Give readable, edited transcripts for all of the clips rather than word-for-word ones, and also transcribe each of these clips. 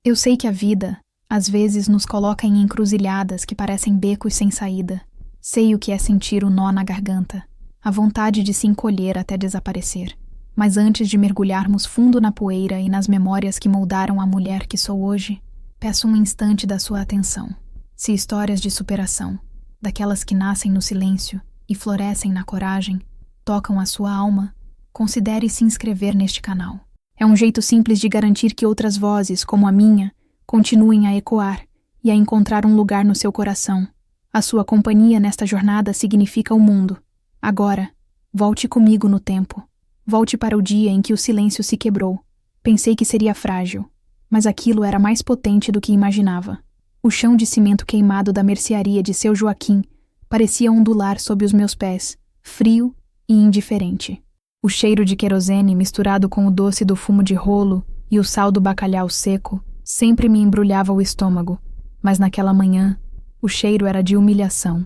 Eu sei que a vida, às vezes, nos coloca em encruzilhadas que parecem becos sem saída. Sei o que é sentir o nó na garganta, a vontade de se encolher até desaparecer. Mas antes de mergulharmos fundo na poeira e nas memórias que moldaram a mulher que sou hoje, peço um instante da sua atenção. Se histórias de superação, daquelas que nascem no silêncio e florescem na coragem, tocam a sua alma, considere se inscrever neste canal. É um jeito simples de garantir que outras vozes, como a minha, continuem a ecoar e a encontrar um lugar no seu coração. A sua companhia nesta jornada significa o mundo. Agora, volte comigo no tempo. Volte para o dia em que o silêncio se quebrou. Pensei que seria frágil, mas aquilo era mais potente do que imaginava. O chão de cimento queimado da mercearia de seu Joaquim parecia ondular sob os meus pés, frio e indiferente. O cheiro de querosene misturado com o doce do fumo de rolo e o sal do bacalhau seco sempre me embrulhava o estômago, mas naquela manhã o cheiro era de humilhação.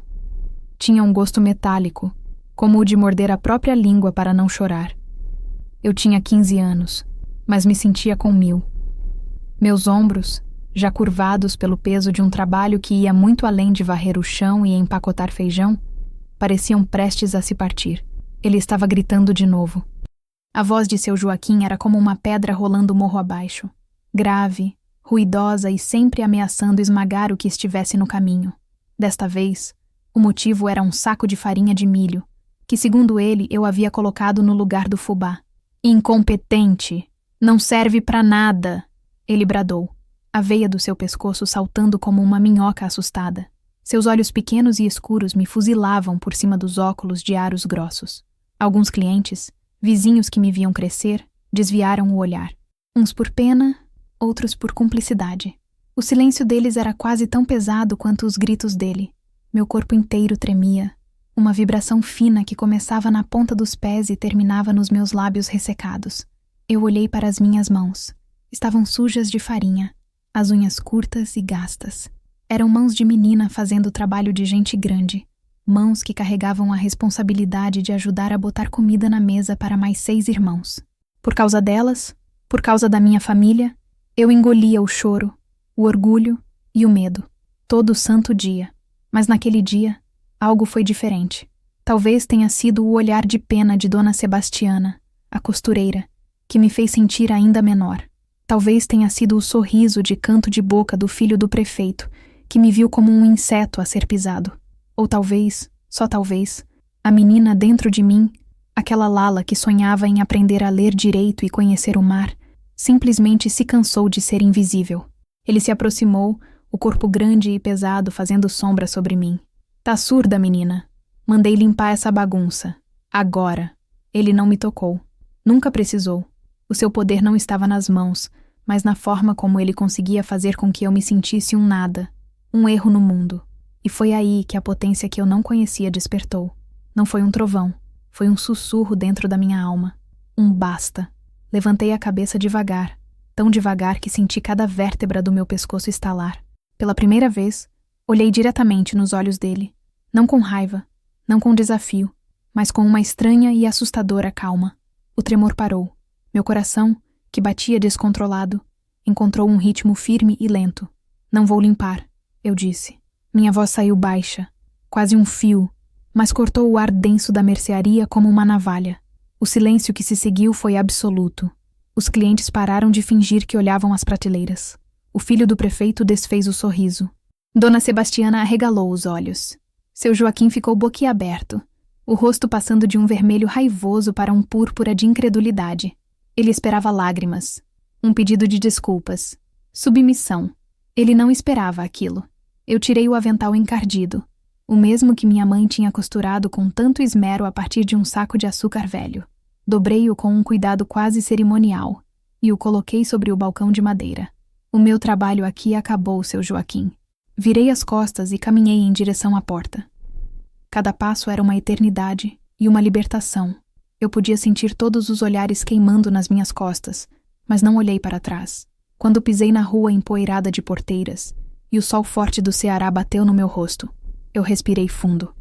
Tinha um gosto metálico, como o de morder a própria língua para não chorar. Eu tinha 15 anos, mas me sentia com 1000. Meus ombros, já curvados pelo peso de um trabalho que ia muito além de varrer o chão e empacotar feijão, pareciam prestes a se partir. Ele estava gritando de novo. A voz de seu Joaquim era como uma pedra rolando morro abaixo, grave, ruidosa e sempre ameaçando esmagar o que estivesse no caminho. Desta vez, o motivo era um saco de farinha de milho, que, segundo ele, eu havia colocado no lugar do fubá. Incompetente! Não serve para nada! Ele bradou, a veia do seu pescoço saltando como uma minhoca assustada. Seus olhos pequenos e escuros me fuzilavam por cima dos óculos de aros grossos. Alguns clientes, vizinhos que me viam crescer, desviaram o olhar. Uns por pena, outros por cumplicidade. O silêncio deles era quase tão pesado quanto os gritos dele. Meu corpo inteiro tremia, uma vibração fina que começava na ponta dos pés e terminava nos meus lábios ressecados. Eu olhei para as minhas mãos. Estavam sujas de farinha, as unhas curtas e gastas. Eram mãos de menina fazendo trabalho de gente grande. Mãos que carregavam a responsabilidade de ajudar a botar comida na mesa para mais 6 irmãos. Por causa delas, por causa da minha família, eu engolia o choro, o orgulho e o medo, todo santo dia. Mas naquele dia, algo foi diferente. Talvez tenha sido o olhar de pena de Dona Sebastiana, a costureira, que me fez sentir ainda menor. Talvez tenha sido o sorriso de canto de boca do filho do prefeito, que me viu como um inseto a ser pisado. Ou talvez, só talvez, a menina dentro de mim, aquela Lala que sonhava em aprender a ler direito e conhecer o mar, simplesmente se cansou de ser invisível. Ele se aproximou, o corpo grande e pesado fazendo sombra sobre mim. Tá surda, menina. Mandei limpar essa bagunça. Agora. Ele não me tocou. Nunca precisou. O seu poder não estava nas mãos, mas na forma como ele conseguia fazer com que eu me sentisse um nada, um erro no mundo. E foi aí que a potência que eu não conhecia despertou. Não foi um trovão, foi um sussurro dentro da minha alma. Um basta. Levantei a cabeça devagar, tão devagar que senti cada vértebra do meu pescoço estalar. Pela primeira vez, olhei diretamente nos olhos dele, não com raiva, não com desafio, mas com uma estranha e assustadora calma. O tremor parou. Meu coração, que batia descontrolado, encontrou um ritmo firme e lento. Não vou limpar, eu disse. Minha voz saiu baixa, quase um fio, mas cortou o ar denso da mercearia como uma navalha. O silêncio que se seguiu foi absoluto. Os clientes pararam de fingir que olhavam as prateleiras. O filho do prefeito desfez o sorriso. Dona Sebastiana arregalou os olhos. Seu Joaquim ficou boquiaberto, o rosto passando de um vermelho raivoso para um púrpura de incredulidade. Ele esperava lágrimas, um pedido de desculpas, submissão. Ele não esperava aquilo. Eu tirei o avental encardido, o mesmo que minha mãe tinha costurado com tanto esmero a partir de um saco de açúcar velho. Dobrei-o com um cuidado quase cerimonial e o coloquei sobre o balcão de madeira. O meu trabalho aqui acabou, seu Joaquim. Virei as costas e caminhei em direção à porta. Cada passo era uma eternidade e uma libertação. Eu podia sentir todos os olhares queimando nas minhas costas, mas não olhei para trás. Quando pisei na rua empoeirada de porteiras e o sol forte do Ceará bateu no meu rosto, eu respirei fundo.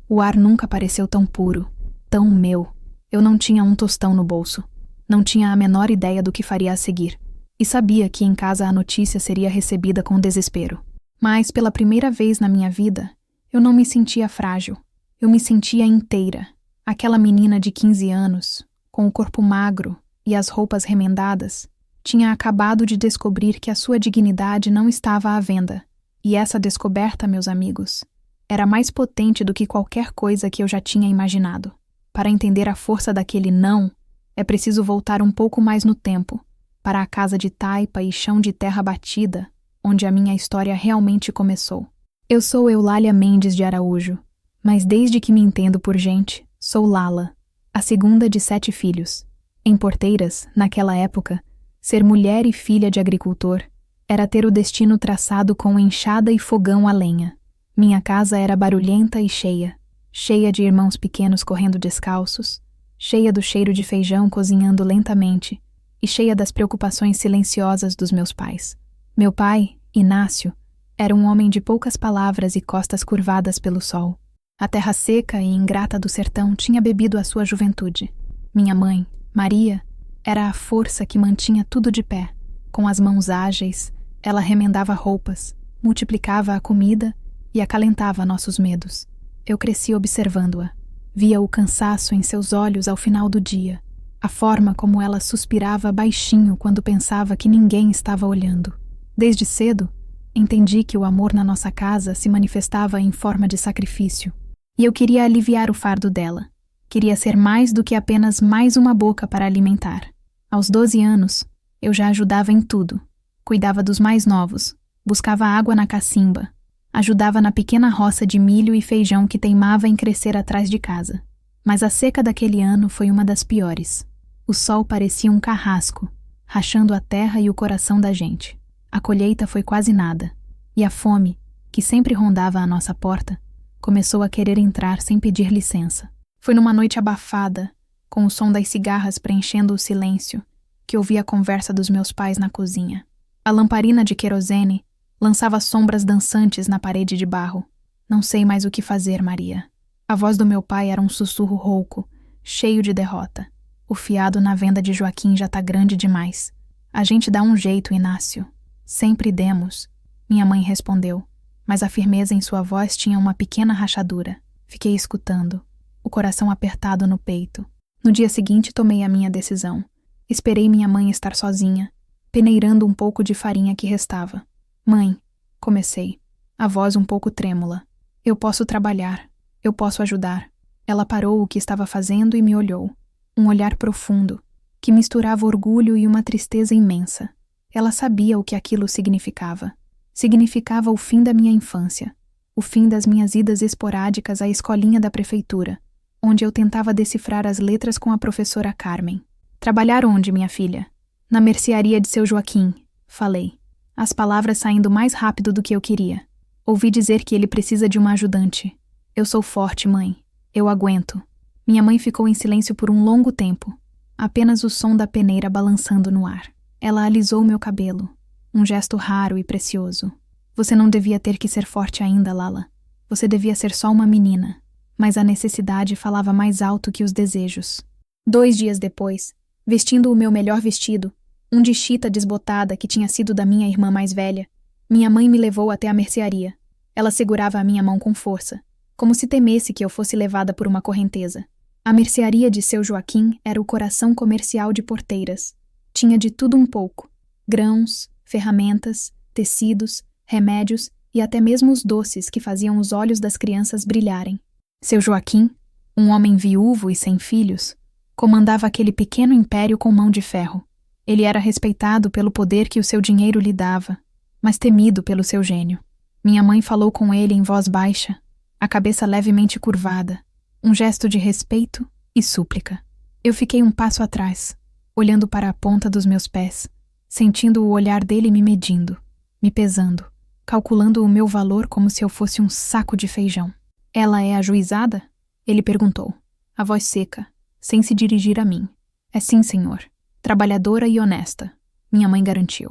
O ar nunca pareceu tão puro, tão meu. Eu não tinha um tostão no bolso. Não tinha a menor ideia do que faria a seguir. e sabia que em casa a notícia seria recebida com desespero. Mas, pela primeira vez na minha vida, eu não me sentia frágil. Eu me sentia inteira. Aquela menina de 15 anos, com o corpo magro e as roupas remendadas, tinha acabado de descobrir que a sua dignidade não estava à venda. E essa descoberta, meus amigos, era mais potente do que qualquer coisa que eu já tinha imaginado. Para entender a força daquele não, é preciso voltar um pouco mais no tempo, para a casa de taipa e chão de terra batida, onde a minha história realmente começou. Eu sou Eulália Mendes de Araújo, mas desde que me entendo por gente, sou Lala, a segunda de 7 filhos. Em Porteiras, naquela época, ser mulher e filha de agricultor era ter o destino traçado com enxada e fogão a lenha. Minha casa era barulhenta e cheia de irmãos pequenos correndo descalços, cheia do cheiro de feijão cozinhando lentamente e cheia das preocupações silenciosas dos meus pais. Meu pai, Inácio, era um homem de poucas palavras e costas curvadas pelo sol. A terra seca e ingrata do sertão tinha bebido a sua juventude. Minha mãe, Maria, era a força que mantinha tudo de pé. Com as mãos ágeis, ela remendava roupas, multiplicava a comida e acalentava nossos medos. Eu cresci observando-a. Via o cansaço em seus olhos ao final do dia, a forma como ela suspirava baixinho quando pensava que ninguém estava olhando. Desde cedo, entendi que o amor na nossa casa se manifestava em forma de sacrifício. E eu queria aliviar o fardo dela. Queria ser mais do que apenas mais uma boca para alimentar. Aos 12 anos, eu já ajudava em tudo. Cuidava dos mais novos, buscava água na cacimba, ajudava na pequena roça de milho e feijão que teimava em crescer atrás de casa. Mas a seca daquele ano foi uma das piores. O sol parecia um carrasco, rachando a terra e o coração da gente. A colheita foi quase nada, e a fome, que sempre rondava à nossa porta, começou a querer entrar sem pedir licença. Foi numa noite abafada, com o som das cigarras preenchendo o silêncio, que ouvi a conversa dos meus pais na cozinha. A lamparina de querosene lançava sombras dançantes na parede de barro. Não sei mais o que fazer, Maria. A voz do meu pai era um sussurro rouco, cheio de derrota. O fiado na venda de Joaquim já tá grande demais. A gente dá um jeito, Inácio. Sempre demos, minha mãe respondeu, mas a firmeza em sua voz tinha uma pequena rachadura. Fiquei escutando, o coração apertado no peito. No dia seguinte tomei a minha decisão. Esperei minha mãe estar sozinha, peneirando um pouco de farinha que restava. Mãe, comecei, a voz um pouco trêmula. Eu posso trabalhar, eu posso ajudar. Ela parou o que estava fazendo e me olhou. Um olhar profundo, que misturava orgulho e uma tristeza imensa. Ela sabia o que aquilo significava. Significava o fim da minha infância, o fim das minhas idas esporádicas à escolinha da prefeitura, onde eu tentava decifrar as letras com a professora Carmen. Trabalhar onde, minha filha? Na mercearia de seu Joaquim, falei, as palavras saindo mais rápido do que eu queria. Ouvi dizer que ele precisa de uma ajudante. Eu sou forte, mãe. Eu aguento. Minha mãe ficou em silêncio por um longo tempo, apenas o som da peneira balançando no ar. Ela alisou meu cabelo, um gesto raro e precioso. Você não devia ter que ser forte ainda, Lala. Você devia ser só uma menina. Mas a necessidade falava mais alto que os desejos. 2 dias depois, vestindo o meu melhor vestido, um de chita desbotada que tinha sido da minha irmã mais velha, minha mãe me levou até a mercearia. Ela segurava a minha mão com força, como se temesse que eu fosse levada por uma correnteza. A mercearia de seu Joaquim era o coração comercial de Porteiras. Tinha de tudo um pouco: grãos, ferramentas, tecidos, remédios e até mesmo os doces que faziam os olhos das crianças brilharem. Seu Joaquim, um homem viúvo e sem filhos, comandava aquele pequeno império com mão de ferro. Ele era respeitado pelo poder que o seu dinheiro lhe dava, mas temido pelo seu gênio. Minha mãe falou com ele em voz baixa, a cabeça levemente curvada, um gesto de respeito e súplica. Eu fiquei um passo atrás, olhando para a ponta dos meus pés, sentindo o olhar dele me medindo, me pesando, calculando o meu valor como se eu fosse um saco de feijão. Ela é ajuizada? Ele perguntou, a voz seca, sem se dirigir a mim. É sim, senhor. Trabalhadora e honesta, minha mãe garantiu.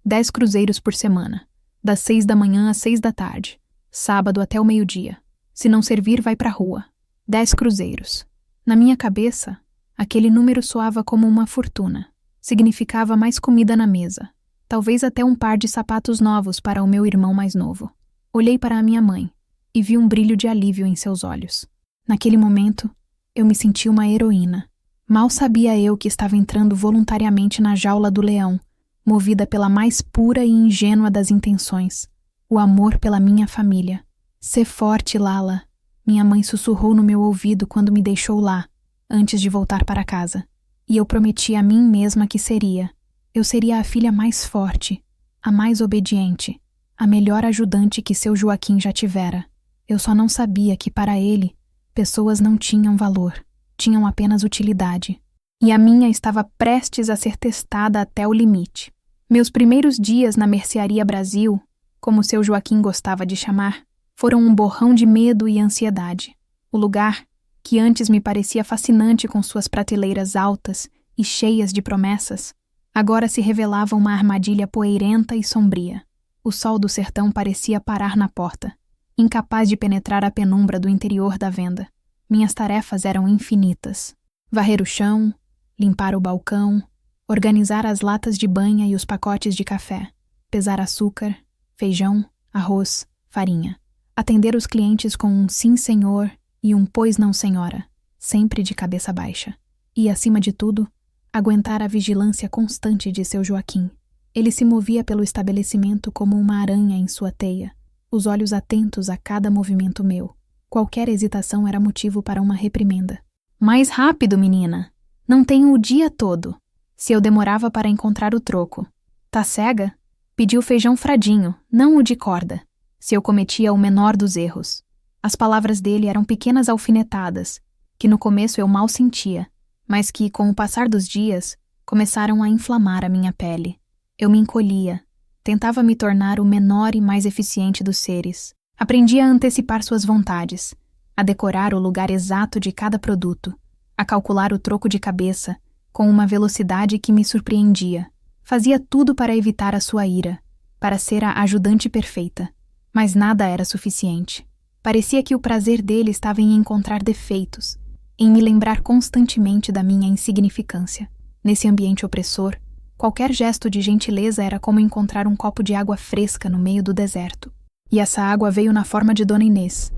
10 cruzeiros por semana, das 6 da manhã às 6 da tarde, sábado até o meio-dia. Se não servir, vai pra rua. 10 cruzeiros. Na minha cabeça, aquele número soava como uma fortuna. Significava mais comida na mesa, Talvez até um par de sapatos novos para o meu irmão mais novo. Olhei para a minha mãe e vi um brilho de alívio em seus olhos. Naquele momento, eu me senti uma heroína. Mal sabia eu que estava entrando voluntariamente na jaula do leão, movida pela mais pura e ingênua das intenções, o amor pela minha família. Sê forte, Lala, minha mãe sussurrou no meu ouvido quando me deixou lá, antes de voltar para casa. E eu prometi a mim mesma que seria. Eu seria a filha mais forte, a mais obediente, a melhor ajudante que seu Joaquim já tivera. Eu só não sabia que para ele, pessoas não tinham valor, tinham apenas utilidade. E a minha estava prestes a ser testada até o limite. Meus primeiros dias na Mercearia Brasil, como seu Joaquim gostava de chamar, foram um borrão de medo e ansiedade. O lugar, que antes me parecia fascinante com suas prateleiras altas e cheias de promessas, agora se revelava uma armadilha poeirenta e sombria. O sol do sertão parecia parar na porta, incapaz de penetrar a penumbra do interior da venda. Minhas tarefas eram infinitas. Varrer o chão, limpar o balcão, organizar as latas de banha e os pacotes de café, pesar açúcar, feijão, arroz, farinha. Atender os clientes com um sim, senhor e um pois não, senhora, sempre de cabeça baixa. E, acima de tudo, aguentar a vigilância constante de seu Joaquim. Ele se movia pelo estabelecimento como uma aranha em sua teia, os olhos atentos a cada movimento meu. Qualquer hesitação era motivo para uma reprimenda. Mais rápido, menina! Não tenho o dia todo. Se eu demorava para encontrar o troco. Tá cega? Pedi o feijão fradinho, não o de corda. Se eu cometia o menor dos erros. As palavras dele eram pequenas alfinetadas, que no começo eu mal sentia, mas que, com o passar dos dias, começaram a inflamar a minha pele. Eu me encolhia, tentava me tornar o menor e mais eficiente dos seres. Aprendi a antecipar suas vontades, a decorar o lugar exato de cada produto, a calcular o troco de cabeça, com uma velocidade que me surpreendia. Fazia tudo para evitar a sua ira, para ser a ajudante perfeita. Mas nada era suficiente. Parecia que o prazer dele estava em encontrar defeitos, em me lembrar constantemente da minha insignificância. Nesse ambiente opressor, qualquer gesto de gentileza era como encontrar um copo de água fresca no meio do deserto. E essa água veio na forma de Dona Inês.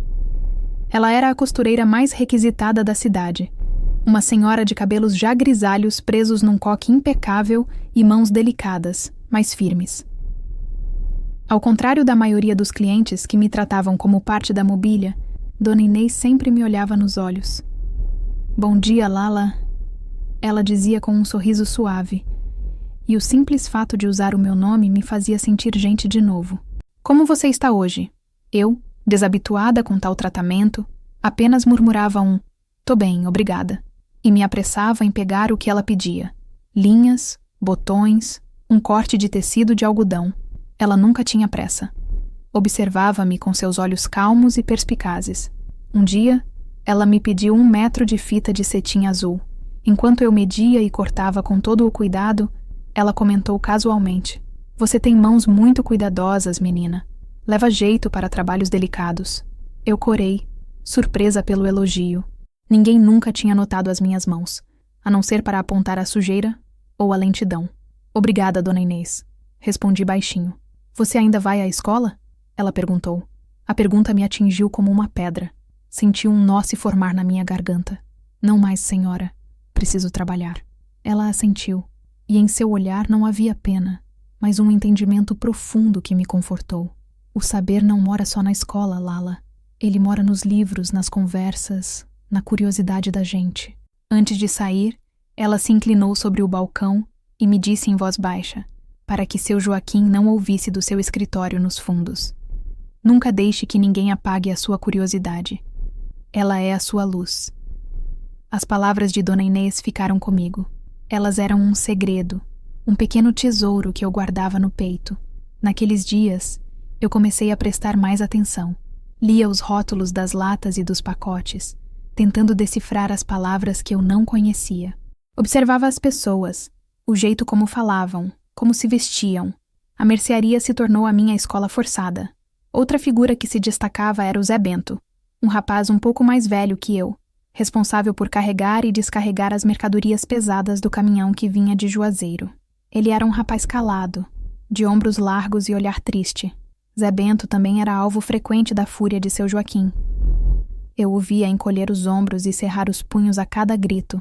Ela era a costureira mais requisitada da cidade. Uma senhora de cabelos já grisalhos presos num coque impecável e mãos delicadas, mas firmes. Ao contrário da maioria dos clientes que me tratavam como parte da mobília, Dona Inês sempre me olhava nos olhos. Bom dia, Lala, ela dizia com um sorriso suave, e o simples fato de usar o meu nome me fazia sentir gente de novo. Como você está hoje? Eu, desabituada com tal tratamento, apenas murmurava um "tô bem, obrigada", e me apressava em pegar o que ela pedia. Linhas, botões, um corte de tecido de algodão. Ela nunca tinha pressa. Observava-me com seus olhos calmos e perspicazes. Um dia, ela me pediu 1 metro de fita de cetim azul. Enquanto eu media e cortava com todo o cuidado, ela comentou casualmente: "Você tem mãos muito cuidadosas, menina. Leva jeito para trabalhos delicados." Eu corei, surpresa pelo elogio. Ninguém nunca tinha notado as minhas mãos, a não ser para apontar a sujeira ou a lentidão. "Obrigada, Dona Inês", respondi baixinho. "Você ainda vai à escola?" ela perguntou. A pergunta me atingiu como uma pedra. Senti um nó se formar na minha garganta. "Não mais, senhora. Preciso trabalhar." Ela assentiu, e em seu olhar não havia pena, mas um entendimento profundo que me confortou. O saber não mora só na escola, Lala. Ele mora nos livros, nas conversas, na curiosidade da gente. Antes de sair, ela se inclinou sobre o balcão e me disse em voz baixa, para que seu Joaquim não ouvisse do seu escritório nos fundos: "Nunca deixe que ninguém apague a sua curiosidade. Ela é a sua luz." As palavras de Dona Inês ficaram comigo. Elas eram um segredo, um pequeno tesouro que eu guardava no peito. Naqueles dias, eu comecei a prestar mais atenção. Lia os rótulos das latas e dos pacotes, tentando decifrar as palavras que eu não conhecia. Observava as pessoas, o jeito como falavam, como se vestiam. A mercearia se tornou a minha escola forçada. Outra figura que se destacava era o Zé Bento, um rapaz um pouco mais velho que eu, responsável por carregar e descarregar as mercadorias pesadas do caminhão que vinha de Juazeiro. Ele era um rapaz calado, de ombros largos e olhar triste. Zé Bento também era alvo frequente da fúria de seu Joaquim. Eu o via encolher os ombros e cerrar os punhos a cada grito,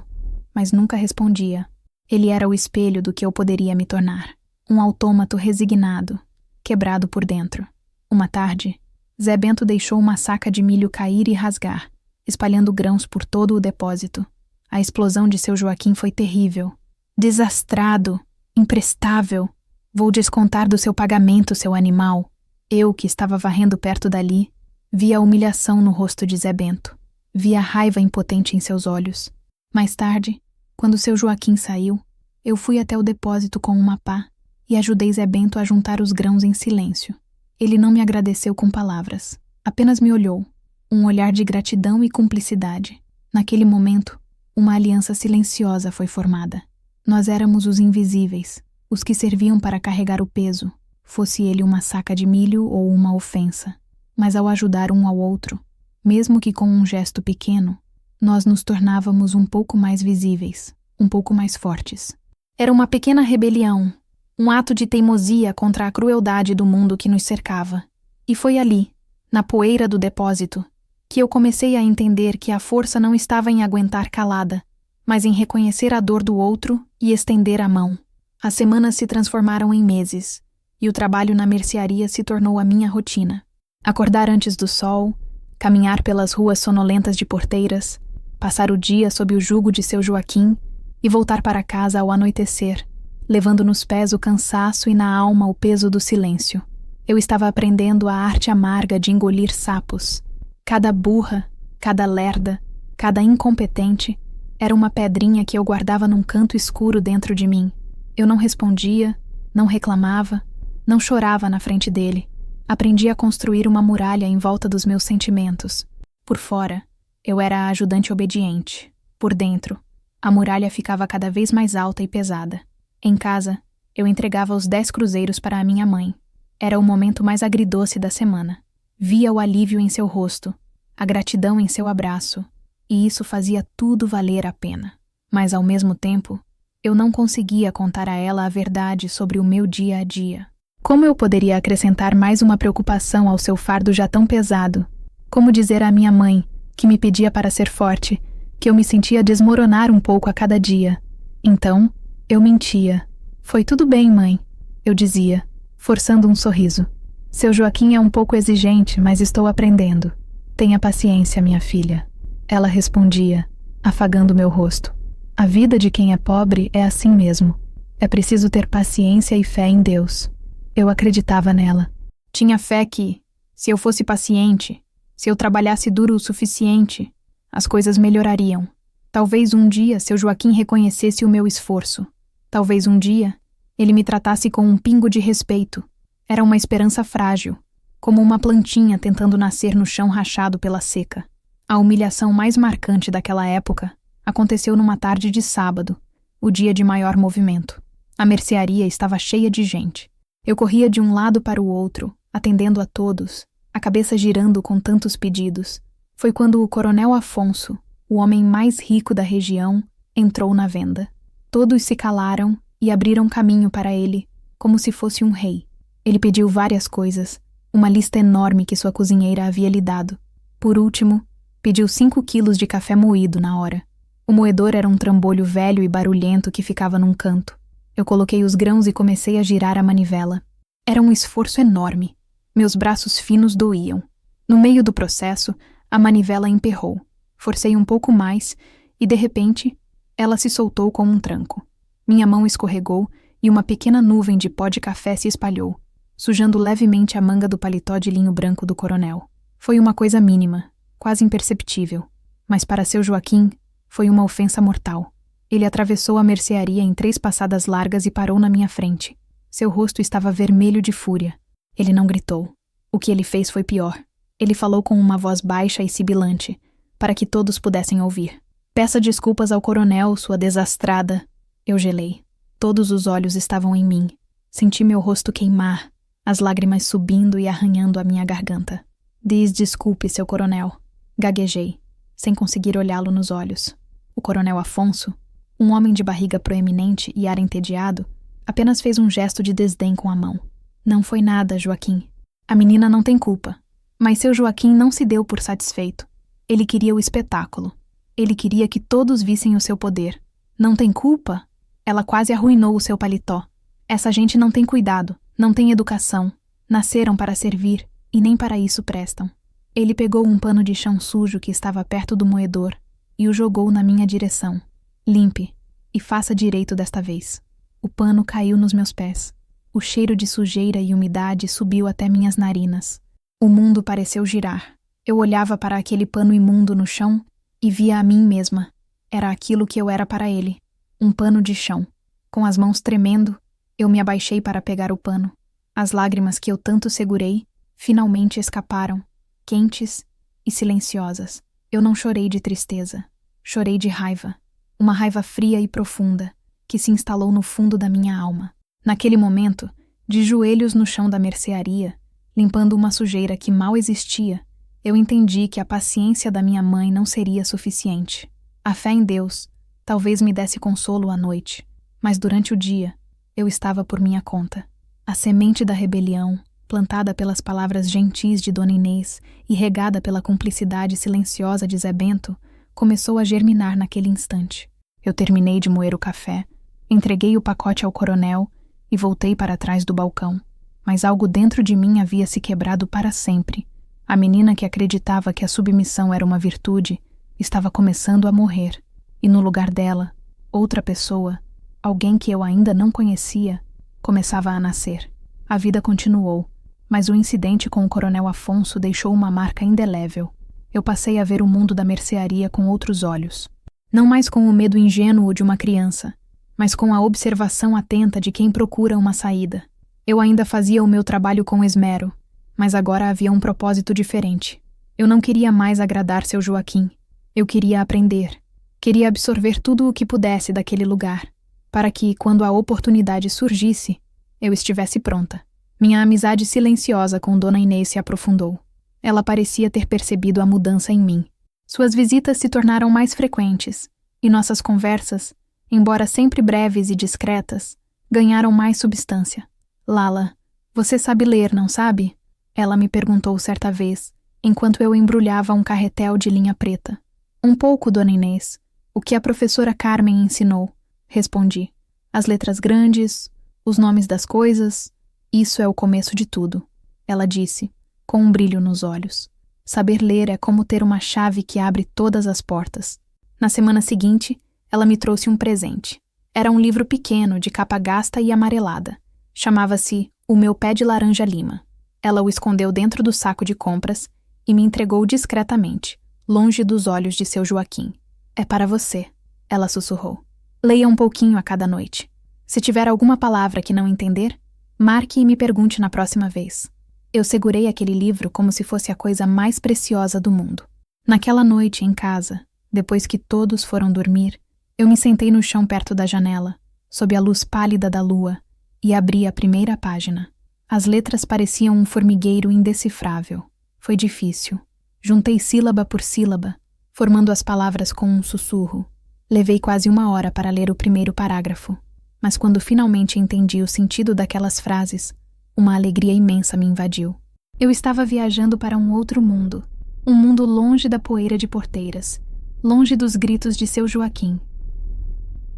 mas nunca respondia. Ele era o espelho do que eu poderia me tornar. Um autômato resignado, quebrado por dentro. Uma tarde, Zé Bento deixou uma saca de milho cair e rasgar, espalhando grãos por todo o depósito. A explosão de seu Joaquim foi terrível. Desastrado, imprestável. Vou descontar do seu pagamento, seu animal. Eu, que estava varrendo perto dali, vi a humilhação no rosto de Zé Bento. Vi a raiva impotente em seus olhos. Mais tarde, quando seu Joaquim saiu, eu fui até o depósito com uma pá e ajudei Zé Bento a juntar os grãos em silêncio. Ele não me agradeceu com palavras. Apenas me olhou. Um olhar de gratidão e cumplicidade. Naquele momento, uma aliança silenciosa foi formada. Nós éramos os invisíveis, os que serviam para carregar o peso, fosse ele uma saca de milho ou uma ofensa. Mas ao ajudar um ao outro, mesmo que com um gesto pequeno, nós nos tornávamos um pouco mais visíveis, um pouco mais fortes. Era uma pequena rebelião, um ato de teimosia contra a crueldade do mundo que nos cercava. E foi ali, na poeira do depósito, que eu comecei a entender que a força não estava em aguentar calada, mas em reconhecer a dor do outro e estender a mão. As semanas se transformaram em meses, e o trabalho na mercearia se tornou a minha rotina. Acordar antes do sol, caminhar pelas ruas sonolentas de Porteiras, passar o dia sob o jugo de seu Joaquim e voltar para casa ao anoitecer, levando nos pés o cansaço e na alma o peso do silêncio. Eu estava aprendendo a arte amarga de engolir sapos. Cada burra, cada lerda, cada incompetente era uma pedrinha que eu guardava num canto escuro dentro de mim. Eu não respondia, não reclamava, não chorava na frente dele. Aprendi a construir uma muralha em volta dos meus sentimentos. Por fora, eu era a ajudante obediente. Por dentro, a muralha ficava cada vez mais alta e pesada. Em casa, eu entregava os 10 cruzeiros para a minha mãe. Era o momento mais agridoce da semana. Via o alívio em seu rosto, a gratidão em seu abraço, e isso fazia tudo valer a pena. Mas, ao mesmo tempo, eu não conseguia contar a ela a verdade sobre o meu dia a dia. Como eu poderia acrescentar mais uma preocupação ao seu fardo já tão pesado? Como dizer à minha mãe, que me pedia para ser forte, que eu me sentia desmoronar um pouco a cada dia? Então, eu mentia. Foi tudo bem, mãe, eu dizia, forçando um sorriso. Seu Joaquim é um pouco exigente, mas estou aprendendo. Tenha paciência, minha filha. Ela respondia, afagando meu rosto. A vida de quem é pobre é assim mesmo. É preciso ter paciência e fé em Deus. Eu acreditava nela. Tinha fé que, se eu fosse paciente, se eu trabalhasse duro o suficiente, as coisas melhorariam. Talvez um dia seu Joaquim reconhecesse o meu esforço. Talvez um dia ele me tratasse com um pingo de respeito. Era uma esperança frágil, como uma plantinha tentando nascer no chão rachado pela seca. A humilhação mais marcante daquela época aconteceu numa tarde de sábado, o dia de maior movimento. A mercearia estava cheia de gente. Eu corria de um lado para o outro, atendendo a todos, a cabeça girando com tantos pedidos. Foi quando o coronel Afonso, o homem mais rico da região, entrou na venda. Todos se calaram e abriram caminho para ele, como se fosse um rei. Ele pediu várias coisas, uma lista enorme que sua cozinheira havia lhe dado. Por último, pediu 5 quilos de café moído na hora. O moedor era um trambolho velho e barulhento que ficava num canto. Eu coloquei os grãos e comecei a girar a manivela. Era um esforço enorme. Meus braços finos doíam. No meio do processo, a manivela emperrou. Forcei um pouco mais e, de repente, ela se soltou com um tranco. Minha mão escorregou e uma pequena nuvem de pó de café se espalhou, sujando levemente a manga do paletó de linho branco do coronel. Foi uma coisa mínima, quase imperceptível, mas para seu Joaquim foi uma ofensa mortal. Ele atravessou a mercearia em 3 passadas largas e parou na minha frente. Seu rosto estava vermelho de fúria. Ele não gritou. O que ele fez foi pior. Ele falou com uma voz baixa e sibilante, para que todos pudessem ouvir. Peça desculpas ao coronel, sua desastrada. Eu gelei. Todos os olhos estavam em mim. Senti meu rosto queimar, as lágrimas subindo e arranhando a minha garganta. Desculpe, seu coronel. Gaguejei, sem conseguir olhá-lo nos olhos. O coronel Afonso, um homem de barriga proeminente e ar entediado, Apenas fez um gesto de desdém com a mão. Não foi nada, Joaquim. A menina não tem culpa. Mas seu Joaquim não se deu por satisfeito. Ele queria o espetáculo. Ele queria que todos vissem o seu poder. Não tem culpa? Ela quase arruinou o seu paletó. Essa gente não tem cuidado, não tem educação. Nasceram para servir e nem para isso prestam. Ele pegou um pano de chão sujo que estava perto do moedor e o jogou na minha direção. Limpe e faça direito desta vez. O pano caiu nos meus pés. O cheiro de sujeira e umidade subiu até minhas narinas. O mundo pareceu girar. Eu olhava para aquele pano imundo no chão e via a mim mesma. Era aquilo que eu era para ele. Um pano de chão. Com as mãos tremendo, eu me abaixei para pegar o pano. As lágrimas que eu tanto segurei finalmente escaparam, quentes e silenciosas. Eu não chorei de tristeza. Chorei de raiva. Uma raiva fria e profunda, que se instalou no fundo da minha alma. Naquele momento, de joelhos no chão da mercearia, limpando uma sujeira que mal existia, eu entendi que a paciência da minha mãe não seria suficiente. A fé em Deus talvez me desse consolo à noite, mas durante o dia eu estava por minha conta. A semente da rebelião, plantada pelas palavras gentis de Dona Inês e regada pela cumplicidade silenciosa de Zé Bento, começou a germinar naquele instante. Eu terminei de moer o café, entreguei o pacote ao coronel e voltei para trás do balcão. Mas algo dentro de mim havia se quebrado para sempre. A menina que acreditava que a submissão era uma virtude estava começando a morrer. E no lugar dela, outra pessoa, alguém que eu ainda não conhecia, começava a nascer. A vida continuou, mas o incidente com o coronel Afonso deixou uma marca indelével. Eu passei a ver o mundo da mercearia com outros olhos. Não mais com o medo ingênuo de uma criança, mas com a observação atenta de quem procura uma saída. Eu ainda fazia o meu trabalho com esmero, mas agora havia um propósito diferente. Eu não queria mais agradar seu Joaquim. Eu queria aprender. Queria absorver tudo o que pudesse daquele lugar, para que, quando a oportunidade surgisse, eu estivesse pronta. Minha amizade silenciosa com Dona Inês se aprofundou. Ela parecia ter percebido a mudança em mim. Suas visitas se tornaram mais frequentes, e nossas conversas, embora sempre breves e discretas, ganharam mais substância. Lala, você sabe ler, não sabe? Ela me perguntou certa vez, enquanto eu embrulhava um carretel de linha preta. Um pouco, Dona Inês. O que a professora Carmen ensinou, respondi. As letras grandes, os nomes das coisas, isso é o começo de tudo, ela disse, com um brilho nos olhos. Saber ler é como ter uma chave que abre todas as portas. Na semana seguinte, ela me trouxe um presente. Era um livro pequeno, de capa gasta e amarelada. Chamava-se O Meu Pé de Laranja Lima. Ela o escondeu dentro do saco de compras e me entregou discretamente, longe dos olhos de seu Joaquim. É para você, ela sussurrou. Leia um pouquinho a cada noite. Se tiver alguma palavra que não entender, marque e me pergunte na próxima vez. Eu segurei aquele livro como se fosse a coisa mais preciosa do mundo. Naquela noite, em casa, depois que todos foram dormir, eu me sentei no chão perto da janela, sob a luz pálida da lua, e abri a primeira página. As letras pareciam um formigueiro indecifrável. Foi difícil. Juntei sílaba por sílaba, formando as palavras com um sussurro. Levei quase 1 hora para ler o primeiro parágrafo, mas quando finalmente entendi o sentido daquelas frases, uma alegria imensa me invadiu. Eu estava viajando para um outro mundo, um mundo longe da poeira de porteiras, longe dos gritos de seu Joaquim.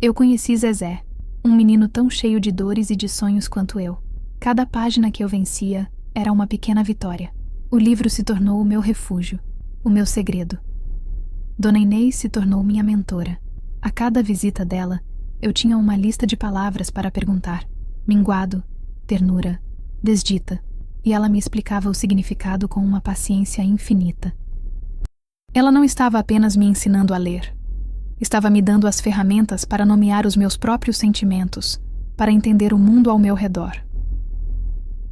Eu conheci Zezé, um menino tão cheio de dores e de sonhos quanto eu. Cada página que eu vencia era uma pequena vitória. O livro se tornou o meu refúgio, o meu segredo. Dona Inês se tornou minha mentora. A cada visita dela, eu tinha uma lista de palavras para perguntar. Minguado, ternura, desdita, e ela me explicava o significado com uma paciência infinita. Ela não estava apenas me ensinando a ler. Estava me dando as ferramentas para nomear os meus próprios sentimentos, para entender o mundo ao meu redor.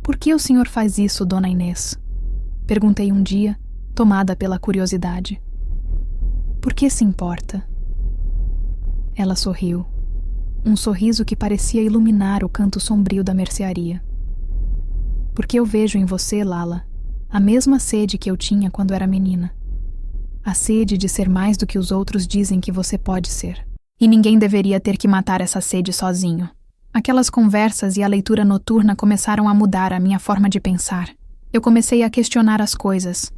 Por que o senhor faz isso, Dona Inês? Perguntei um dia, tomada pela curiosidade. Por que se importa? Ela sorriu. Um sorriso que parecia iluminar o canto sombrio da mercearia. Porque eu vejo em você, Lala, a mesma sede que eu tinha quando era menina. A sede de ser mais do que os outros dizem que você pode ser. E ninguém deveria ter que matar essa sede sozinho. Aquelas conversas e a leitura noturna começaram a mudar a minha forma de pensar. Eu comecei a questionar as coisas.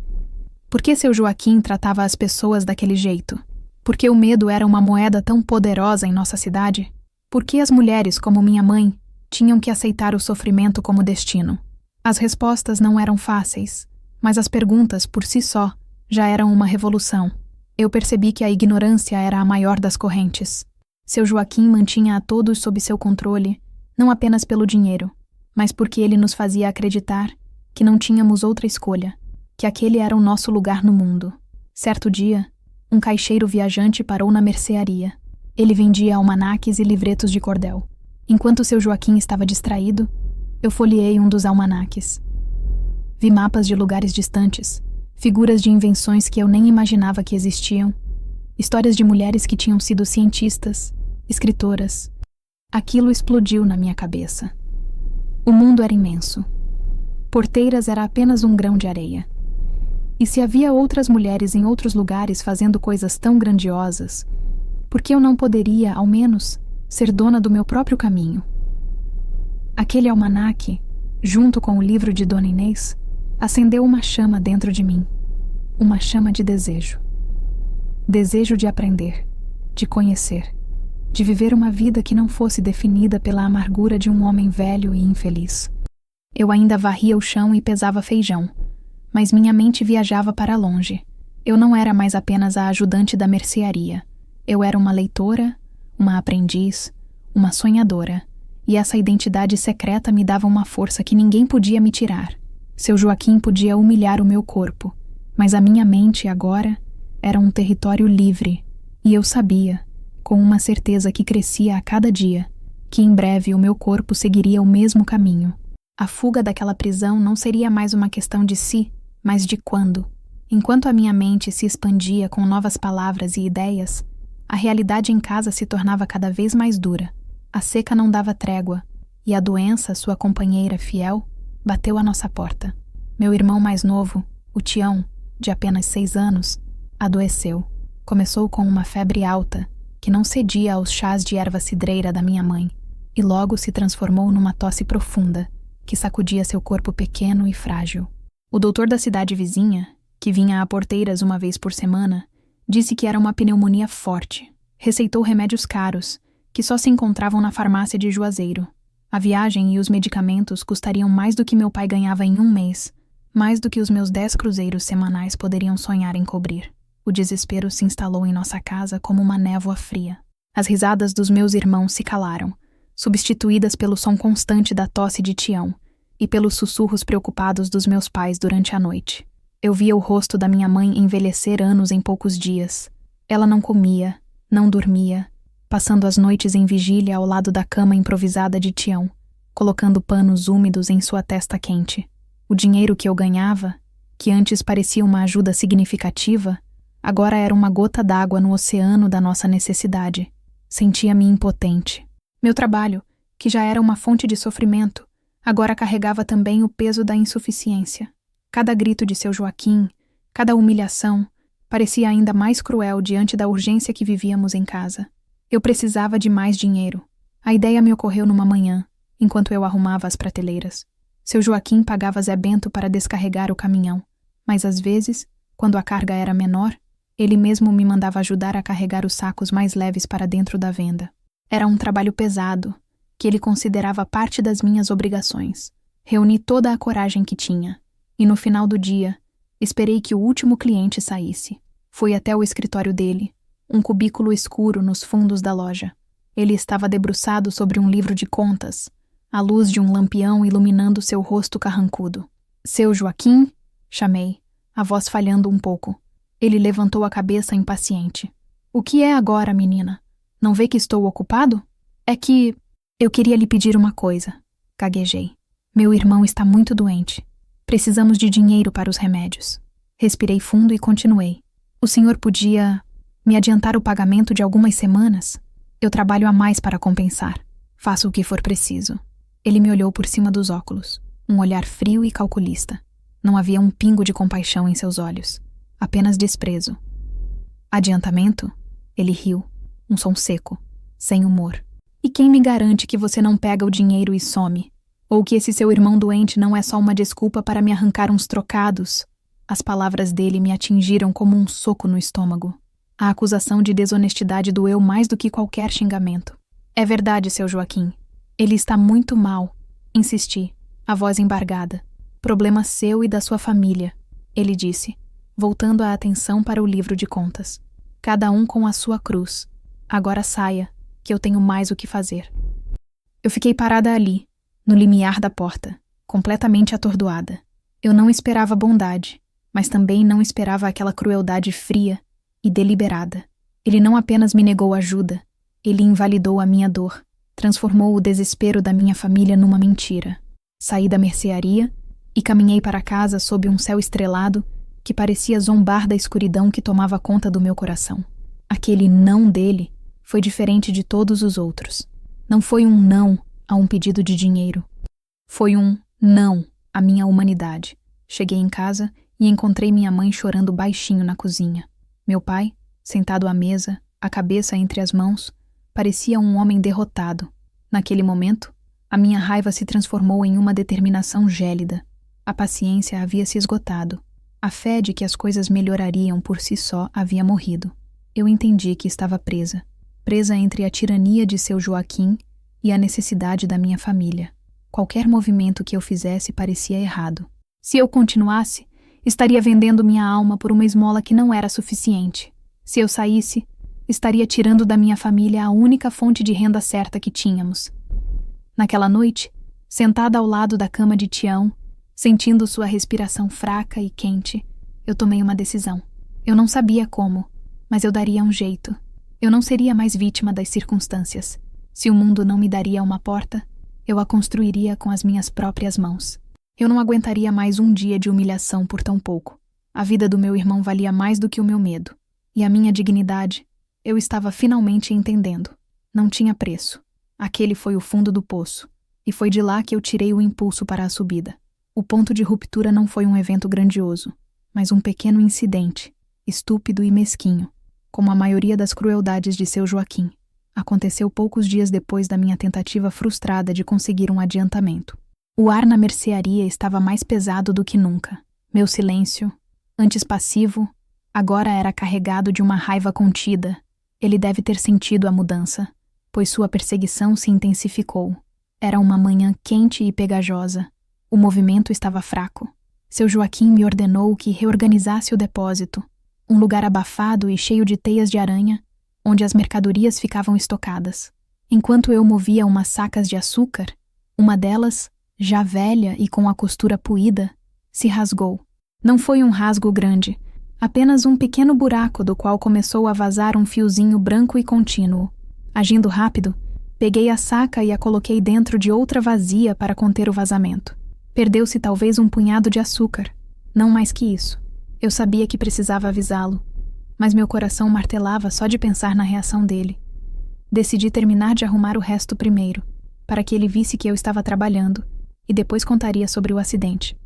Por que seu Joaquim tratava as pessoas daquele jeito? Por que o medo era uma moeda tão poderosa em nossa cidade? Por que as mulheres, como minha mãe, tinham que aceitar o sofrimento como destino? As respostas não eram fáceis, mas as perguntas, por si só, já eram uma revolução. Eu percebi que a ignorância era a maior das correntes. Seu Joaquim mantinha a todos sob seu controle, não apenas pelo dinheiro, mas porque ele nos fazia acreditar que não tínhamos outra escolha, que aquele era o nosso lugar no mundo. Certo dia, um caixeiro viajante parou na mercearia. Ele vendia almanaques e livretos de cordel. Enquanto seu Joaquim estava distraído, eu folheei um dos almanaques. Vi mapas de lugares distantes, figuras de invenções que eu nem imaginava que existiam, histórias de mulheres que tinham sido cientistas, escritoras. Aquilo explodiu na minha cabeça. O mundo era imenso. Porteiras era apenas um grão de areia. E se havia outras mulheres em outros lugares fazendo coisas tão grandiosas, por que eu não poderia, ao menos, ser dona do meu próprio caminho? Aquele almanaque, junto com o livro de Dona Inês, acendeu uma chama dentro de mim. Uma chama de desejo. Desejo de aprender, de conhecer, de viver uma vida que não fosse definida pela amargura de um homem velho e infeliz. Eu ainda varria o chão e pesava feijão, mas minha mente viajava para longe. Eu não era mais apenas a ajudante da mercearia. Eu era uma leitora, uma aprendiz, uma sonhadora, e essa identidade secreta me dava uma força que ninguém podia me tirar. Seu Joaquim podia humilhar o meu corpo, mas a minha mente agora era um território livre, e eu sabia, com uma certeza que crescia a cada dia, que em breve o meu corpo seguiria o mesmo caminho. A fuga daquela prisão não seria mais uma questão de se, mas de quando. Enquanto a minha mente se expandia com novas palavras e ideias, a realidade em casa se tornava cada vez mais dura. A seca não dava trégua, e a doença, sua companheira fiel, bateu à nossa porta. Meu irmão mais novo, o Tião, de apenas 6 anos, adoeceu. Começou com uma febre alta, que não cedia aos chás de erva cidreira da minha mãe, e logo se transformou numa tosse profunda, que sacudia seu corpo pequeno e frágil. O doutor da cidade vizinha, que vinha a Porteiras uma vez por semana, disse que era uma pneumonia forte. Receitou remédios caros, que só se encontravam na farmácia de Juazeiro. A viagem e os medicamentos custariam mais do que meu pai ganhava em um mês, mais do que os meus 10 cruzeiros semanais poderiam sonhar em cobrir. O desespero se instalou em nossa casa como uma névoa fria. As risadas dos meus irmãos se calaram, substituídas pelo som constante da tosse de Tião e pelos sussurros preocupados dos meus pais durante a noite. Eu via o rosto da minha mãe envelhecer anos em poucos dias. Ela não comia, não dormia, passando as noites em vigília ao lado da cama improvisada de Tião, colocando panos úmidos em sua testa quente. O dinheiro que eu ganhava, que antes parecia uma ajuda significativa, agora era uma gota d'água no oceano da nossa necessidade. Sentia-me impotente. Meu trabalho, que já era uma fonte de sofrimento, agora carregava também o peso da insuficiência. Cada grito de seu Joaquim, cada humilhação, parecia ainda mais cruel diante da urgência que vivíamos em casa. Eu precisava de mais dinheiro. A ideia me ocorreu numa manhã, enquanto eu arrumava as prateleiras. Seu Joaquim pagava Zé Bento para descarregar o caminhão, mas às vezes, quando a carga era menor, ele mesmo me mandava ajudar a carregar os sacos mais leves para dentro da venda. Era um trabalho pesado, que ele considerava parte das minhas obrigações. Reuni toda a coragem que tinha, e no final do dia, esperei que o último cliente saísse. Fui até o escritório dele, um cubículo escuro nos fundos da loja. Ele estava debruçado sobre um livro de contas, a luz de um lampião iluminando seu rosto carrancudo. Seu Joaquim? Chamei, a voz falhando um pouco. Ele levantou a cabeça impaciente. O que é agora, menina? Não vê que estou ocupado? É que eu queria lhe pedir uma coisa. Gaguejei. Meu irmão está muito doente. Precisamos de dinheiro para os remédios. Respirei fundo e continuei. O senhor podia me adiantar o pagamento de algumas semanas? Eu trabalho a mais para compensar. Faço o que for preciso. Ele me olhou por cima dos óculos. Um olhar frio e calculista. Não havia um pingo de compaixão em seus olhos. Apenas desprezo. Adiantamento? Ele riu. Um som seco, sem humor. E quem me garante que você não pega o dinheiro e some? Ou que esse seu irmão doente não é só uma desculpa para me arrancar uns trocados? As palavras dele me atingiram como um soco no estômago. A acusação de desonestidade doeu mais do que qualquer xingamento. É verdade, seu Joaquim. Ele está muito mal. Insisti, a voz embargada. Problema seu e da sua família, ele disse, voltando a atenção para o livro de contas. Cada um com a sua cruz. Agora saia, que eu tenho mais o que fazer. Eu fiquei parada ali, no limiar da porta, completamente atordoada. Eu não esperava bondade, mas também não esperava aquela crueldade fria e deliberada. Ele não apenas me negou ajuda, ele invalidou a minha dor, transformou o desespero da minha família numa mentira. Saí da mercearia e caminhei para casa sob um céu estrelado que parecia zombar da escuridão que tomava conta do meu coração. Aquele não dele foi diferente de todos os outros. Não foi um não a um pedido de dinheiro. Foi um não à minha humanidade. Cheguei em casa e encontrei minha mãe chorando baixinho na cozinha. Meu pai, sentado à mesa, a cabeça entre as mãos, parecia um homem derrotado. Naquele momento, a minha raiva se transformou em uma determinação gélida. A paciência havia se esgotado. A fé de que as coisas melhorariam por si só havia morrido. Eu entendi que estava presa entre a tirania de seu Joaquim e a necessidade da minha família. Qualquer movimento que eu fizesse parecia errado. Se eu continuasse, estaria vendendo minha alma por uma esmola que não era suficiente. Se eu saísse, estaria tirando da minha família a única fonte de renda certa que tínhamos. Naquela noite, sentada ao lado da cama de Tião, sentindo sua respiração fraca e quente, eu tomei uma decisão. Eu não sabia como, mas eu daria um jeito. Eu não seria mais vítima das circunstâncias. Se o mundo não me daria uma porta, eu a construiria com as minhas próprias mãos. Eu não aguentaria mais um dia de humilhação por tão pouco. A vida do meu irmão valia mais do que o meu medo. E a minha dignidade, eu estava finalmente entendendo. Não tinha preço. Aquele foi o fundo do poço. E foi de lá que eu tirei o impulso para a subida. O ponto de ruptura não foi um evento grandioso, mas um pequeno incidente, estúpido e mesquinho, como a maioria das crueldades de seu Joaquim. Aconteceu poucos dias depois da minha tentativa frustrada de conseguir um adiantamento. O ar na mercearia estava mais pesado do que nunca. Meu silêncio, antes passivo, agora era carregado de uma raiva contida. Ele deve ter sentido a mudança, pois sua perseguição se intensificou. Era uma manhã quente e pegajosa. O movimento estava fraco. Seu Joaquim me ordenou que reorganizasse o depósito, um lugar abafado e cheio de teias de aranha, onde as mercadorias ficavam estocadas. Enquanto eu movia umas sacas de açúcar, uma delas, já velha e com a costura puída, se rasgou. Não foi um rasgo grande, apenas um pequeno buraco do qual começou a vazar um fiozinho branco e contínuo. Agindo rápido, peguei a saca e a coloquei dentro de outra vazia para conter o vazamento. Perdeu-se talvez um punhado de açúcar, não mais que isso. Eu sabia que precisava avisá-lo, mas meu coração martelava só de pensar na reação dele. Decidi terminar de arrumar o resto primeiro, para que ele visse que eu estava trabalhando, e depois contaria sobre o acidente.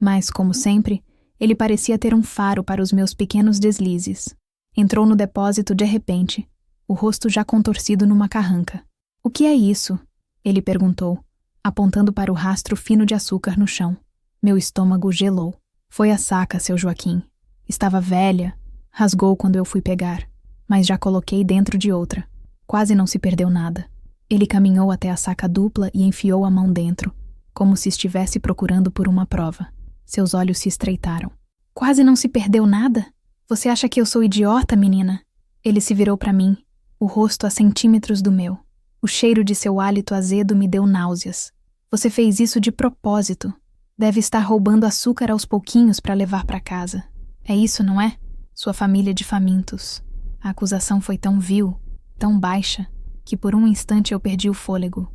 Mas, como sempre, ele parecia ter um faro para os meus pequenos deslizes. Entrou no depósito de repente, o rosto já contorcido numa carranca. — O que é isso? Ele perguntou, apontando para o rastro fino de açúcar no chão. Meu estômago gelou. Foi a saca, seu Joaquim. Estava velha, rasgou quando eu fui pegar, mas já coloquei dentro de outra. Quase não se perdeu nada. Ele caminhou até a saca dupla e enfiou a mão dentro, como se estivesse procurando por uma prova. Seus olhos se estreitaram. Quase não se perdeu nada? Você acha que eu sou idiota, menina? Ele se virou para mim, o rosto a centímetros do meu. O cheiro de seu hálito azedo me deu náuseas. Você fez isso de propósito. Deve estar roubando açúcar aos pouquinhos para levar para casa. É isso, não é? Sua família de famintos. A acusação foi tão vil, tão baixa, que por um instante eu perdi o fôlego.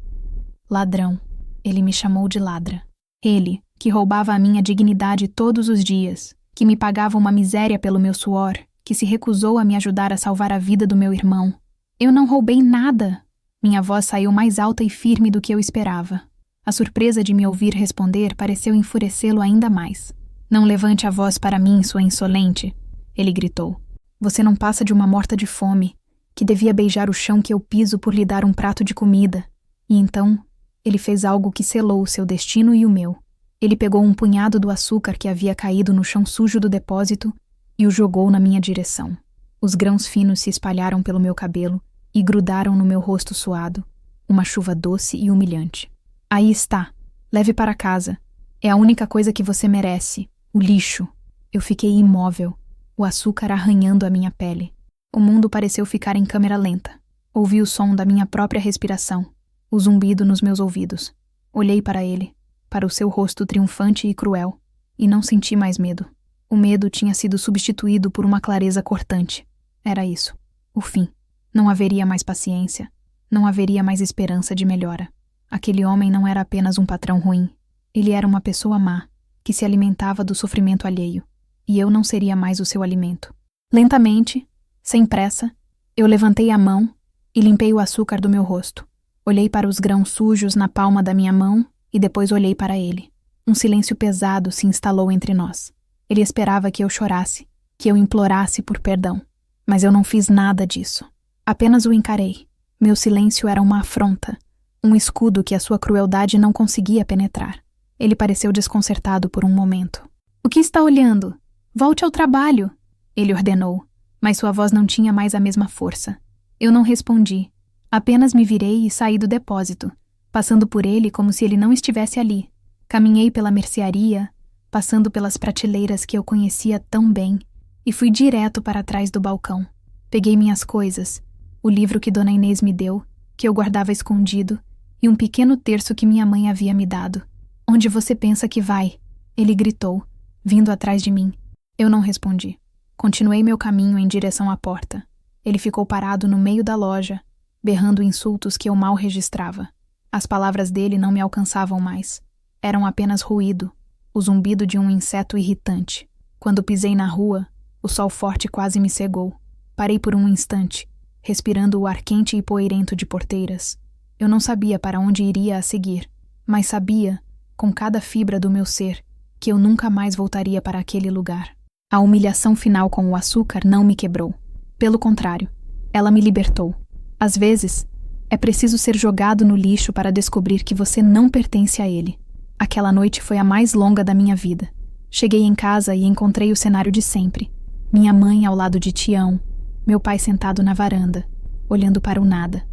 Ladrão. Ele me chamou de ladra. Ele, que roubava a minha dignidade todos os dias, que me pagava uma miséria pelo meu suor, que se recusou a me ajudar a salvar a vida do meu irmão. Eu não roubei nada. Minha voz saiu mais alta e firme do que eu esperava. A surpresa de me ouvir responder pareceu enfurecê-lo ainda mais. Não levante a voz para mim, sua insolente, ele gritou. Você não passa de uma morta de fome, que que devia beijar o chão que eu piso por lhe dar um prato de comida. E então, ele fez algo que selou o seu destino e o meu. Ele pegou um punhado do açúcar que havia caído no chão sujo do depósito e o jogou na minha direção. Os grãos finos se espalharam pelo meu cabelo e grudaram no meu rosto suado. Uma chuva doce e humilhante. Aí está. Leve para casa. É a única coisa que você merece. O lixo. Eu fiquei imóvel, o açúcar arranhando a minha pele. O mundo pareceu ficar em câmera lenta. Ouvi o som da minha própria respiração, o zumbido nos meus ouvidos. Olhei para ele, para o seu rosto triunfante e cruel, e não senti mais medo. O medo tinha sido substituído por uma clareza cortante. Era isso. O fim. Não haveria mais paciência. Não haveria mais esperança de melhora. Aquele homem não era apenas um patrão ruim. Ele era uma pessoa má, que se alimentava do sofrimento alheio. E eu não seria mais o seu alimento. Lentamente, sem pressa, eu levantei a mão e limpei o açúcar do meu rosto. Olhei para os grãos sujos na palma da minha mão e depois olhei para ele. Um silêncio pesado se instalou entre nós. Ele esperava que eu chorasse, que eu implorasse por perdão. Mas eu não fiz nada disso. Apenas o encarei. Meu silêncio era uma afronta, um escudo que a sua crueldade não conseguia penetrar. Ele pareceu desconcertado por um momento. "O que está olhando? Volte ao trabalho!" Ele ordenou, mas sua voz não tinha mais a mesma força. Eu não respondi. Apenas me virei e saí do depósito, passando por ele como se ele não estivesse ali. Caminhei pela mercearia, passando pelas prateleiras que eu conhecia tão bem, e fui direto para trás do balcão. Peguei minhas coisas, o livro que Dona Inês me deu, que eu guardava escondido, e um pequeno terço que minha mãe havia me dado. "Onde você pensa que vai?" Ele gritou, vindo atrás de mim. Eu não respondi. Continuei meu caminho em direção à porta. Ele ficou parado no meio da loja, berrando insultos que eu mal registrava. As palavras dele não me alcançavam mais. Eram apenas ruído, o zumbido de um inseto irritante. Quando pisei na rua, o sol forte quase me cegou. Parei por um instante, respirando o ar quente e poeirento de Porteiras. Eu não sabia para onde iria a seguir, mas sabia, com cada fibra do meu ser, que eu nunca mais voltaria para aquele lugar. A humilhação final com o açúcar não me quebrou. Pelo contrário, ela me libertou. Às vezes, é preciso ser jogado no lixo para descobrir que você não pertence a ele. Aquela noite foi a mais longa da minha vida. Cheguei em casa e encontrei o cenário de sempre. Minha mãe ao lado de Tião, meu pai sentado na varanda, olhando para o nada.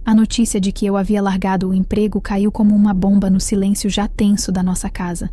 A notícia de que eu havia largado o emprego caiu como uma bomba no silêncio já tenso da nossa casa.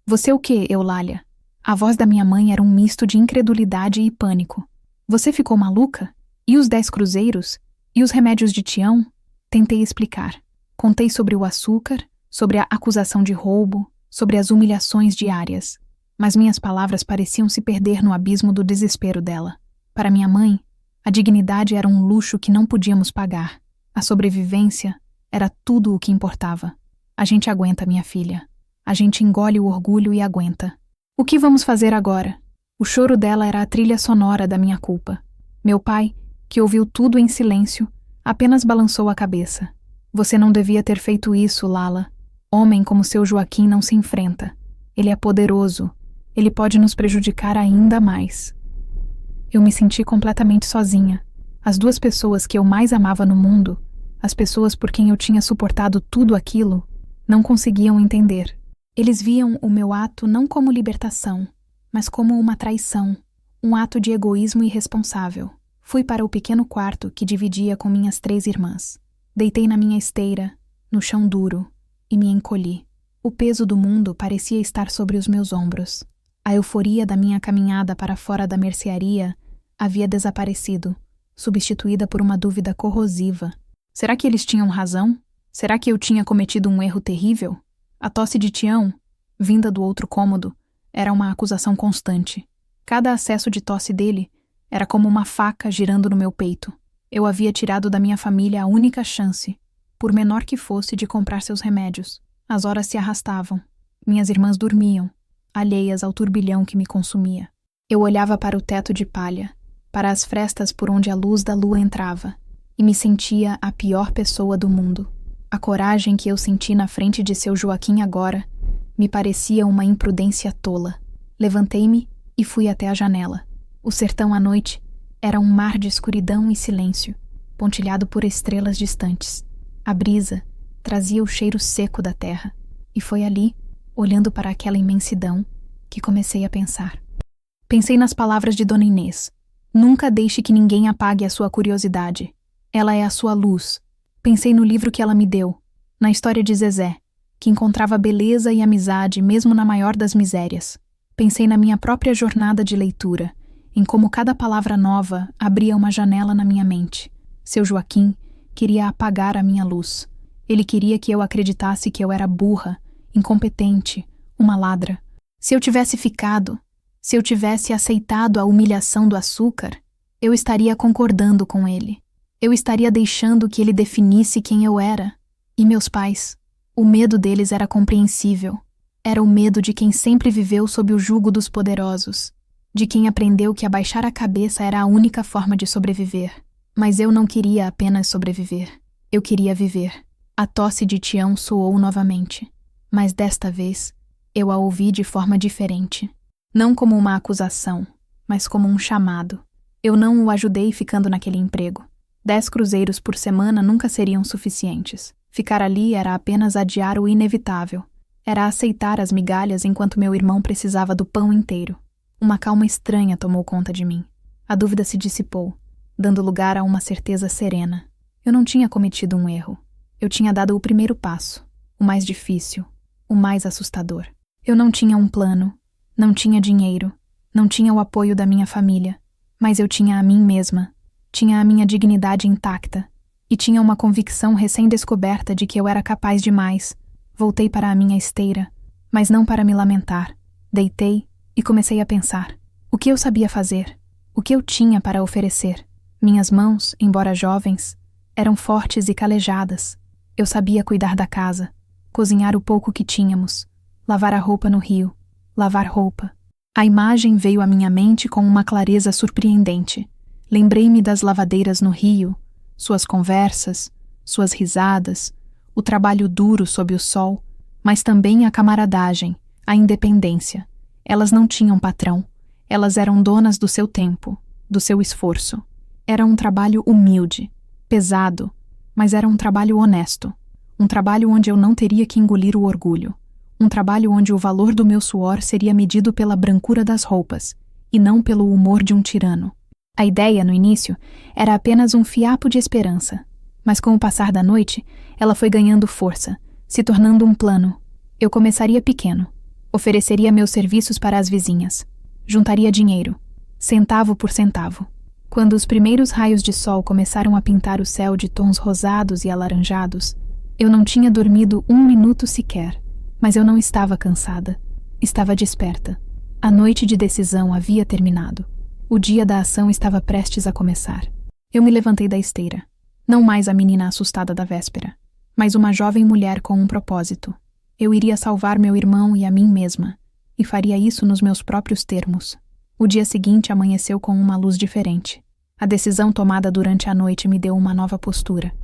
"Você o quê, Eulália?" A voz da minha mãe era um misto de incredulidade e pânico. "Você ficou maluca? E os 10 cruzeiros? E os remédios de Tião?" Tentei explicar. Contei sobre o açúcar, sobre a acusação de roubo, sobre as humilhações diárias. Mas minhas palavras pareciam se perder no abismo do desespero dela. Para minha mãe, a dignidade era um luxo que não podíamos pagar. A sobrevivência era tudo o que importava. "A gente aguenta, minha filha. A gente engole o orgulho e aguenta. O que vamos fazer agora?" O choro dela era a trilha sonora da minha culpa. Meu pai, que ouviu tudo em silêncio, apenas balançou a cabeça. "Você não devia ter feito isso, Lala. Homem como seu Joaquim não se enfrenta. Ele é poderoso. Ele pode nos prejudicar ainda mais." Eu me senti completamente sozinha. As 2 pessoas que eu mais amava no mundo, as pessoas por quem eu tinha suportado tudo aquilo, não conseguiam entender. Eles viam o meu ato não como libertação, mas como uma traição, um ato de egoísmo irresponsável. Fui para o pequeno quarto que dividia com minhas 3 irmãs. Deitei na minha esteira, no chão duro, e me encolhi. O peso do mundo parecia estar sobre os meus ombros. A euforia da minha caminhada para fora da mercearia havia desaparecido, substituída por uma dúvida corrosiva. Será que eles tinham razão? Será que eu tinha cometido um erro terrível? A tosse de Tião, vinda do outro cômodo, era uma acusação constante. Cada acesso de tosse dele era como uma faca girando no meu peito. Eu havia tirado da minha família a única chance, por menor que fosse, de comprar seus remédios. As horas se arrastavam. Minhas irmãs dormiam, alheias ao turbilhão que me consumia. Eu olhava para o teto de palha, para as frestas por onde a luz da lua entrava, e me sentia a pior pessoa do mundo. A coragem que eu senti na frente de seu Joaquim agora me parecia uma imprudência tola. Levantei-me e fui até a janela. O sertão à noite Era um mar de escuridão e silêncio, pontilhado por estrelas distantes. A brisa trazia o cheiro seco da terra, e foi ali, olhando para aquela imensidão, que comecei a pensar. Pensei nas palavras de Dona Inês. Nunca deixe que ninguém apague a sua curiosidade. Ela é a sua luz. Pensei no livro que ela me deu, na história de Zezé, que encontrava beleza e amizade mesmo na maior das misérias. Pensei na minha própria jornada de leitura, em como cada palavra nova abria uma janela na minha mente. Seu Joaquim queria apagar a minha luz. Ele queria que eu acreditasse que eu era burra, incompetente, uma ladra. Se eu tivesse ficado, se eu tivesse aceitado a humilhação do açúcar, eu estaria concordando com ele. Eu estaria deixando que ele definisse quem eu era. E meus pais, o medo deles era compreensível. Era o medo de quem sempre viveu sob o jugo dos poderosos, de quem aprendeu que abaixar a cabeça era a única forma de sobreviver. Mas eu não queria apenas sobreviver. Eu queria viver. A tosse de Tião soou novamente, mas desta vez eu a ouvi de forma diferente. Não como uma acusação, mas como um chamado. Eu não o ajudei ficando naquele emprego. 10 cruzeiros por semana nunca seriam suficientes. Ficar ali era apenas adiar o inevitável. Era aceitar as migalhas enquanto meu irmão precisava do pão inteiro. Uma calma estranha tomou conta de mim. A dúvida se dissipou, dando lugar a uma certeza serena. Eu não tinha cometido um erro. Eu tinha dado o primeiro passo, o mais difícil, o mais assustador. Eu não tinha um plano, não tinha dinheiro, não tinha o apoio da minha família, mas eu tinha a mim mesma, tinha a minha dignidade intacta e tinha uma convicção recém-descoberta de que eu era capaz de mais. Voltei para a minha esteira, mas não para me lamentar. Deitei e comecei a pensar. O que eu sabia fazer? O que eu tinha para oferecer? Minhas mãos, embora jovens, eram fortes e calejadas. Eu sabia cuidar da casa, cozinhar o pouco que tínhamos, lavar a roupa no rio, lavar roupa. A imagem veio à minha mente com uma clareza surpreendente. Lembrei-me das lavadeiras no rio, suas conversas, suas risadas, o trabalho duro sob o sol, mas também a camaradagem, a independência. Elas não tinham patrão. Elas eram donas do seu tempo, do seu esforço. Era um trabalho humilde, pesado, mas era um trabalho honesto. Um trabalho onde eu não teria que engolir o orgulho. Um trabalho onde o valor do meu suor seria medido pela brancura das roupas, e não pelo humor de um tirano. A ideia, no início, era apenas um fiapo de esperança, mas com o passar da noite, ela foi ganhando força, se tornando um plano. Eu começaria pequeno, ofereceria meus serviços para as vizinhas, juntaria dinheiro, centavo por centavo. Quando os primeiros raios de sol começaram a pintar o céu de tons rosados e alaranjados, eu não tinha dormido 1 minuto sequer. Mas eu não estava cansada. Estava desperta. A noite de decisão havia terminado. O dia da ação estava prestes a começar. Eu me levantei da esteira. Não mais a menina assustada da véspera, mas uma jovem mulher com um propósito. Eu iria salvar meu irmão e a mim mesma, e faria isso nos meus próprios termos. O dia seguinte amanheceu com uma luz diferente. A decisão tomada durante a noite me deu uma nova postura.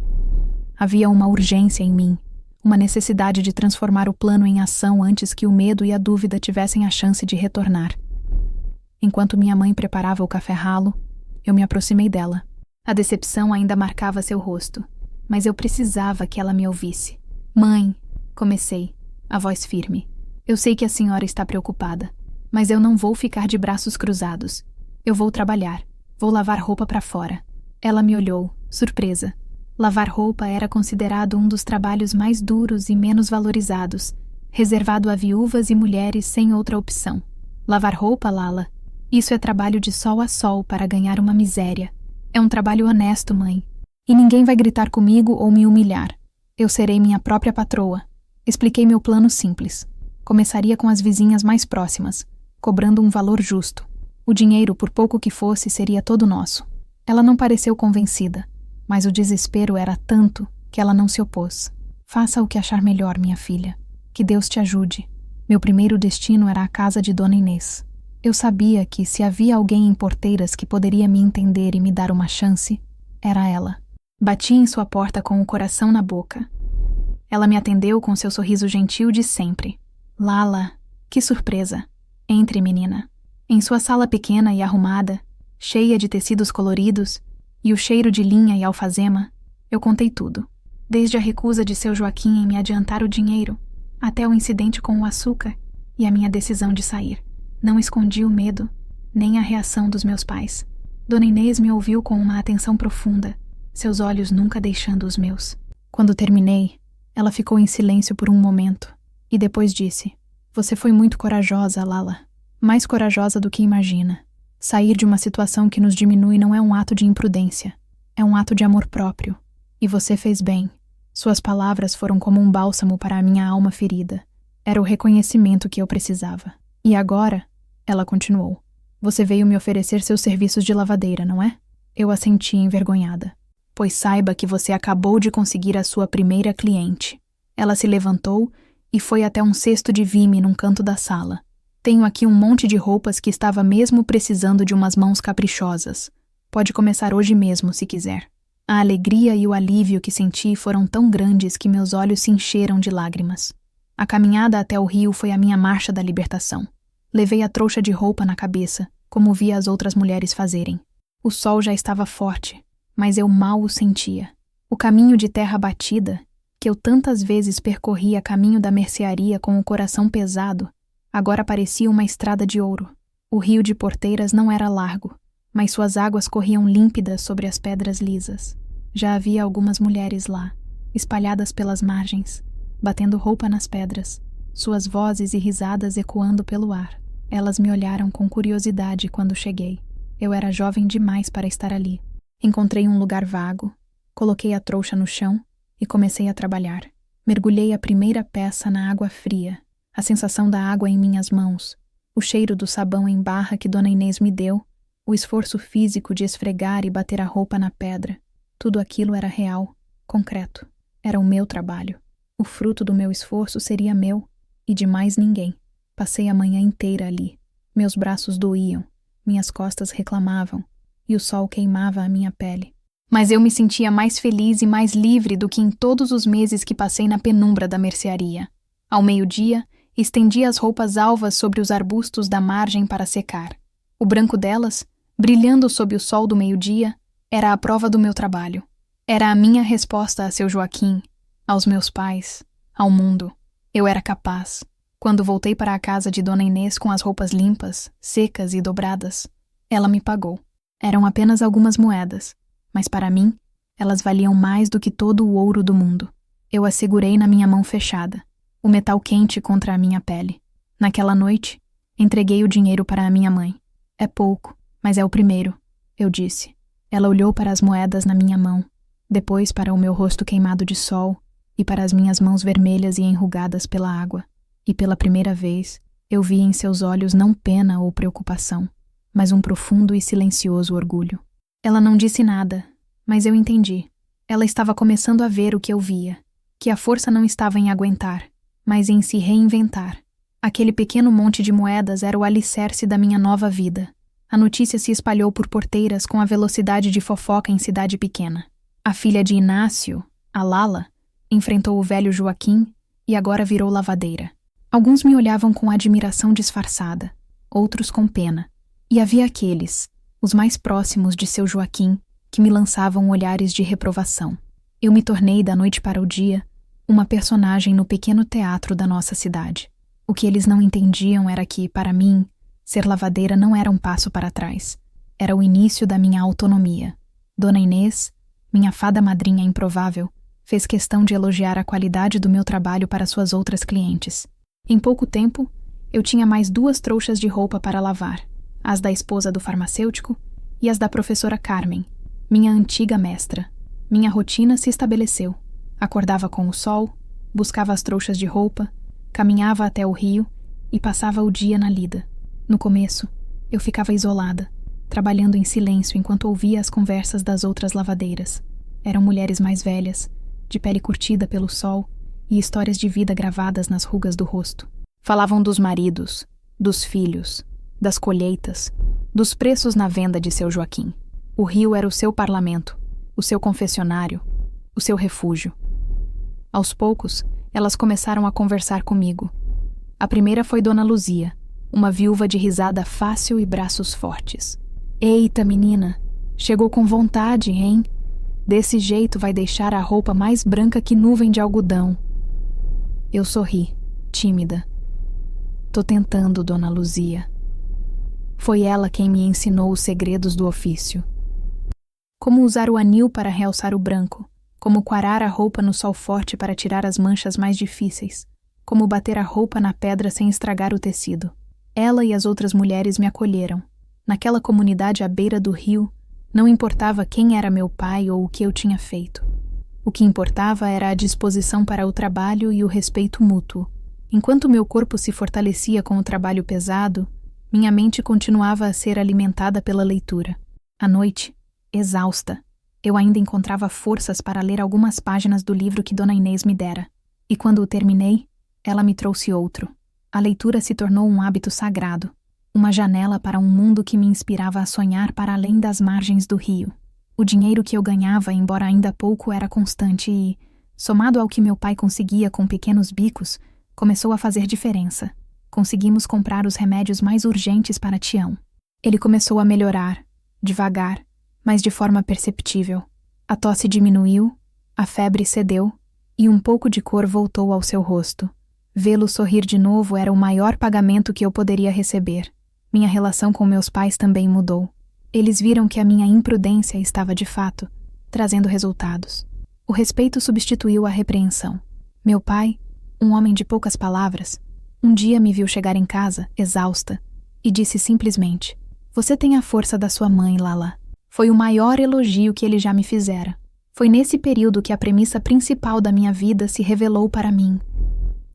Havia uma urgência em mim, uma necessidade de transformar o plano em ação antes que o medo e a dúvida tivessem a chance de retornar. Enquanto minha mãe preparava o café ralo, eu me aproximei dela. A decepção ainda marcava seu rosto, mas eu precisava que ela me ouvisse. Mãe, comecei, a voz firme. Eu sei que a senhora está preocupada, mas eu não vou ficar de braços cruzados. Eu vou trabalhar, vou lavar roupa para fora. Ela me olhou, surpresa. Lavar roupa era considerado um dos trabalhos mais duros e menos valorizados, reservado a viúvas e mulheres sem outra opção. Lavar roupa, Lala, isso é trabalho de sol a sol para ganhar uma miséria. É um trabalho honesto, mãe. E ninguém vai gritar comigo ou me humilhar. Eu serei minha própria patroa. Expliquei meu plano simples. Começaria com as vizinhas mais próximas, cobrando um valor justo. O dinheiro, por pouco que fosse, seria todo nosso. Ela não pareceu convencida, mas o desespero era tanto que ela não se opôs. Faça o que achar melhor, minha filha. Que Deus te ajude. Meu primeiro destino era a casa de Dona Inês. Eu sabia que, se havia alguém em Porteiras que poderia me entender e me dar uma chance, era ela. Bati em sua porta com o coração na boca. Ela me atendeu com seu sorriso gentil de sempre. Lala, que surpresa! Entre, menina. Em sua sala pequena e arrumada, cheia de tecidos coloridos, e o cheiro de linha e alfazema. Eu contei tudo, desde a recusa de seu Joaquim em me adiantar o dinheiro, até o incidente com o açúcar e a minha decisão de sair. Não escondi o medo, nem a reação dos meus pais. Dona Inês me ouviu com uma atenção profunda, seus olhos nunca deixando os meus. Quando terminei, ela ficou em silêncio por um momento, e depois disse: "Você foi muito corajosa, Lala. Mais corajosa do que imagina. Sair de uma situação que nos diminui não é um ato de imprudência, é um ato de amor próprio. E você fez bem." Suas palavras foram como um bálsamo para a minha alma ferida. Era o reconhecimento que eu precisava. "E agora," ela continuou, "você veio me oferecer seus serviços de lavadeira, não é?" Eu assenti envergonhada. "Pois saiba que você acabou de conseguir a sua primeira cliente." Ela se levantou e foi até um cesto de vime num canto da sala. "Tenho aqui um monte de roupas que estava mesmo precisando de umas mãos caprichosas. Pode começar hoje mesmo, se quiser." A alegria e o alívio que senti foram tão grandes que meus olhos se encheram de lágrimas. A caminhada até o rio foi a minha marcha da libertação. Levei a trouxa de roupa na cabeça, como via as outras mulheres fazerem. O sol já estava forte, mas eu mal o sentia. O caminho de terra batida, que eu tantas vezes percorri a caminho da mercearia com o coração pesado, agora parecia uma estrada de ouro. O rio de Porteiras não era largo, mas suas águas corriam límpidas sobre as pedras lisas. Já havia algumas mulheres lá, espalhadas pelas margens, batendo roupa nas pedras, suas vozes e risadas ecoando pelo ar. Elas me olharam com curiosidade quando cheguei. Eu era jovem demais para estar ali. Encontrei um lugar vago, coloquei a trouxa no chão e comecei a trabalhar. Mergulhei a primeira peça na água fria, a sensação da água em minhas mãos, o cheiro do sabão em barra que Dona Inês me deu, o esforço físico de esfregar e bater a roupa na pedra. Tudo aquilo era real, concreto. Era o meu trabalho. O fruto do meu esforço seria meu e de mais ninguém. Passei a manhã inteira ali. Meus braços doíam, minhas costas reclamavam e o sol queimava a minha pele. Mas eu me sentia mais feliz e mais livre do que em todos os meses que passei na penumbra da mercearia. Ao meio-dia, estendi as roupas alvas sobre os arbustos da margem para secar. O branco delas, brilhando sob o sol do meio-dia, era a prova do meu trabalho. Era a minha resposta a seu Joaquim, aos meus pais, ao mundo. Eu era capaz. Quando voltei para a casa de Dona Inês com as roupas limpas, secas e dobradas, ela me pagou. Eram apenas algumas moedas, mas para mim, elas valiam mais do que todo o ouro do mundo. Eu as segurei na minha mão fechada, o metal quente contra a minha pele. Naquela noite, entreguei o dinheiro para a minha mãe. "É pouco, mas é o primeiro," eu disse. Ela olhou para as moedas na minha mão, depois para o meu rosto queimado de sol e para as minhas mãos vermelhas e enrugadas pela água. E pela primeira vez, eu vi em seus olhos não pena ou preocupação, mas um profundo e silencioso orgulho. Ela não disse nada, mas eu entendi. Ela estava começando a ver o que eu via, que a força não estava em aguentar, mas em se reinventar. Aquele pequeno monte de moedas era o alicerce da minha nova vida. A notícia se espalhou por Porteiras com a velocidade de fofoca em cidade pequena. A filha de Inácio, a Lala, enfrentou o velho Joaquim e agora virou lavadeira. Alguns me olhavam com admiração disfarçada, outros com pena. E havia aqueles, os mais próximos de seu Joaquim, que me lançavam olhares de reprovação. Eu me tornei, da noite para o dia, uma personagem no pequeno teatro da nossa cidade. O que eles não entendiam era que, para mim, ser lavadeira não era um passo para trás. Era o início da minha autonomia. Dona Inês, minha fada madrinha improvável, fez questão de elogiar a qualidade do meu trabalho para suas outras clientes. Em pouco tempo, eu tinha mais 2 trouxas de roupa para lavar, as da esposa do farmacêutico e as da professora Carmen, minha antiga mestra. Minha rotina se estabeleceu. Acordava com o sol, buscava as trouxas de roupa, caminhava até o rio e passava o dia na lida. No começo, eu ficava isolada, trabalhando em silêncio enquanto ouvia as conversas das outras lavadeiras. Eram mulheres mais velhas, de pele curtida pelo sol e histórias de vida gravadas nas rugas do rosto. Falavam dos maridos, dos filhos, das colheitas, dos preços na venda de seu Joaquim. O rio era o seu parlamento, o seu confessionário, o seu refúgio. Aos poucos, elas começaram a conversar comigo. A primeira foi Dona Luzia, uma viúva de risada fácil e braços fortes. Eita, menina, chegou com vontade, hein? Desse jeito vai deixar a roupa mais branca que nuvem de algodão. Eu sorri, tímida. Tô tentando, Dona Luzia. Foi ela quem me ensinou os segredos do ofício. Como usar o anil para realçar o branco, como quarar a roupa no sol forte para tirar as manchas mais difíceis, como bater a roupa na pedra sem estragar o tecido. Ela e as outras mulheres me acolheram. Naquela comunidade à beira do rio, não importava quem era meu pai ou o que eu tinha feito. O que importava era a disposição para o trabalho e o respeito mútuo. Enquanto meu corpo se fortalecia com o trabalho pesado, minha mente continuava a ser alimentada pela leitura. À noite, exausta, eu ainda encontrava forças para ler algumas páginas do livro que Dona Inês me dera. E quando o terminei, ela me trouxe outro. A leitura se tornou um hábito sagrado, uma janela para um mundo que me inspirava a sonhar para além das margens do rio. O dinheiro que eu ganhava, embora ainda pouco, era constante e, somado ao que meu pai conseguia com pequenos bicos, começou a fazer diferença. Conseguimos comprar os remédios mais urgentes para Tião. Ele começou a melhorar, devagar, mas de forma perceptível. A tosse diminuiu, a febre cedeu e um pouco de cor voltou ao seu rosto. Vê-lo sorrir de novo era o maior pagamento que eu poderia receber. Minha relação com meus pais também mudou. Eles viram que a minha imprudência estava de fato trazendo resultados. O respeito substituiu a repreensão. Meu pai, um homem de poucas palavras, um dia me viu chegar em casa, exausta, e disse simplesmente: "Você tem a força da sua mãe, Lala." Foi o maior elogio que ele já me fizera. Foi nesse período que a premissa principal da minha vida se revelou para mim.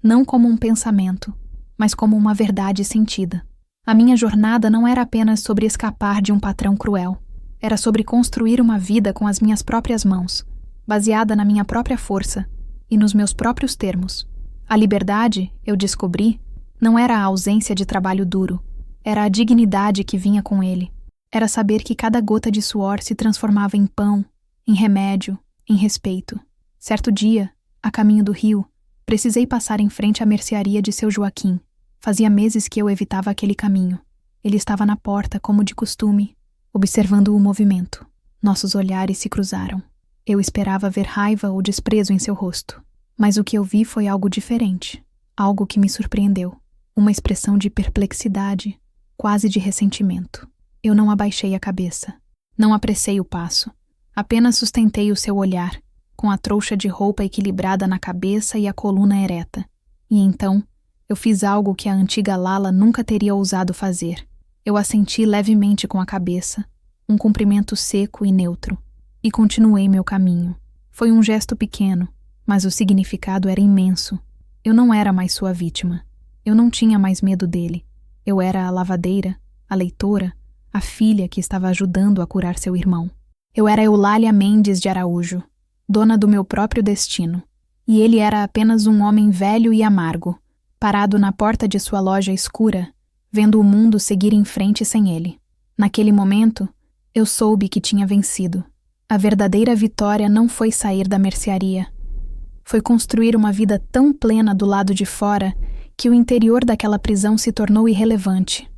Não como um pensamento, mas como uma verdade sentida. A minha jornada não era apenas sobre escapar de um patrão cruel. Era sobre construir uma vida com as minhas próprias mãos, baseada na minha própria força e nos meus próprios termos. A liberdade, eu descobri, não era a ausência de trabalho duro. Era a dignidade que vinha com ele. Era saber que cada gota de suor se transformava em pão, em remédio, em respeito. Certo dia, a caminho do rio, precisei passar em frente à mercearia de seu Joaquim. Fazia meses que eu evitava aquele caminho. Ele estava na porta, como de costume, observando o movimento. Nossos olhares se cruzaram. Eu esperava ver raiva ou desprezo em seu rosto. Mas o que eu vi foi algo diferente. Algo que me surpreendeu. Uma expressão de perplexidade, quase de ressentimento. Eu não abaixei a cabeça. Não apressei o passo. Apenas sustentei o seu olhar, com a trouxa de roupa equilibrada na cabeça e a coluna ereta. E então, eu fiz algo que a antiga Lala nunca teria ousado fazer. Eu assenti levemente com a cabeça, um cumprimento seco e neutro, e continuei meu caminho. Foi um gesto pequeno, mas o significado era imenso. Eu não era mais sua vítima. Eu não tinha mais medo dele. Eu era a lavadeira, a leitora, a filha que estava ajudando a curar seu irmão. Eu era Eulália Mendes de Araújo, dona do meu próprio destino. E ele era apenas um homem velho e amargo, parado na porta de sua loja escura, vendo o mundo seguir em frente sem ele. Naquele momento, eu soube que tinha vencido. A verdadeira vitória não foi sair da mercearia. Foi construir uma vida tão plena do lado de fora que o interior daquela prisão se tornou irrelevante.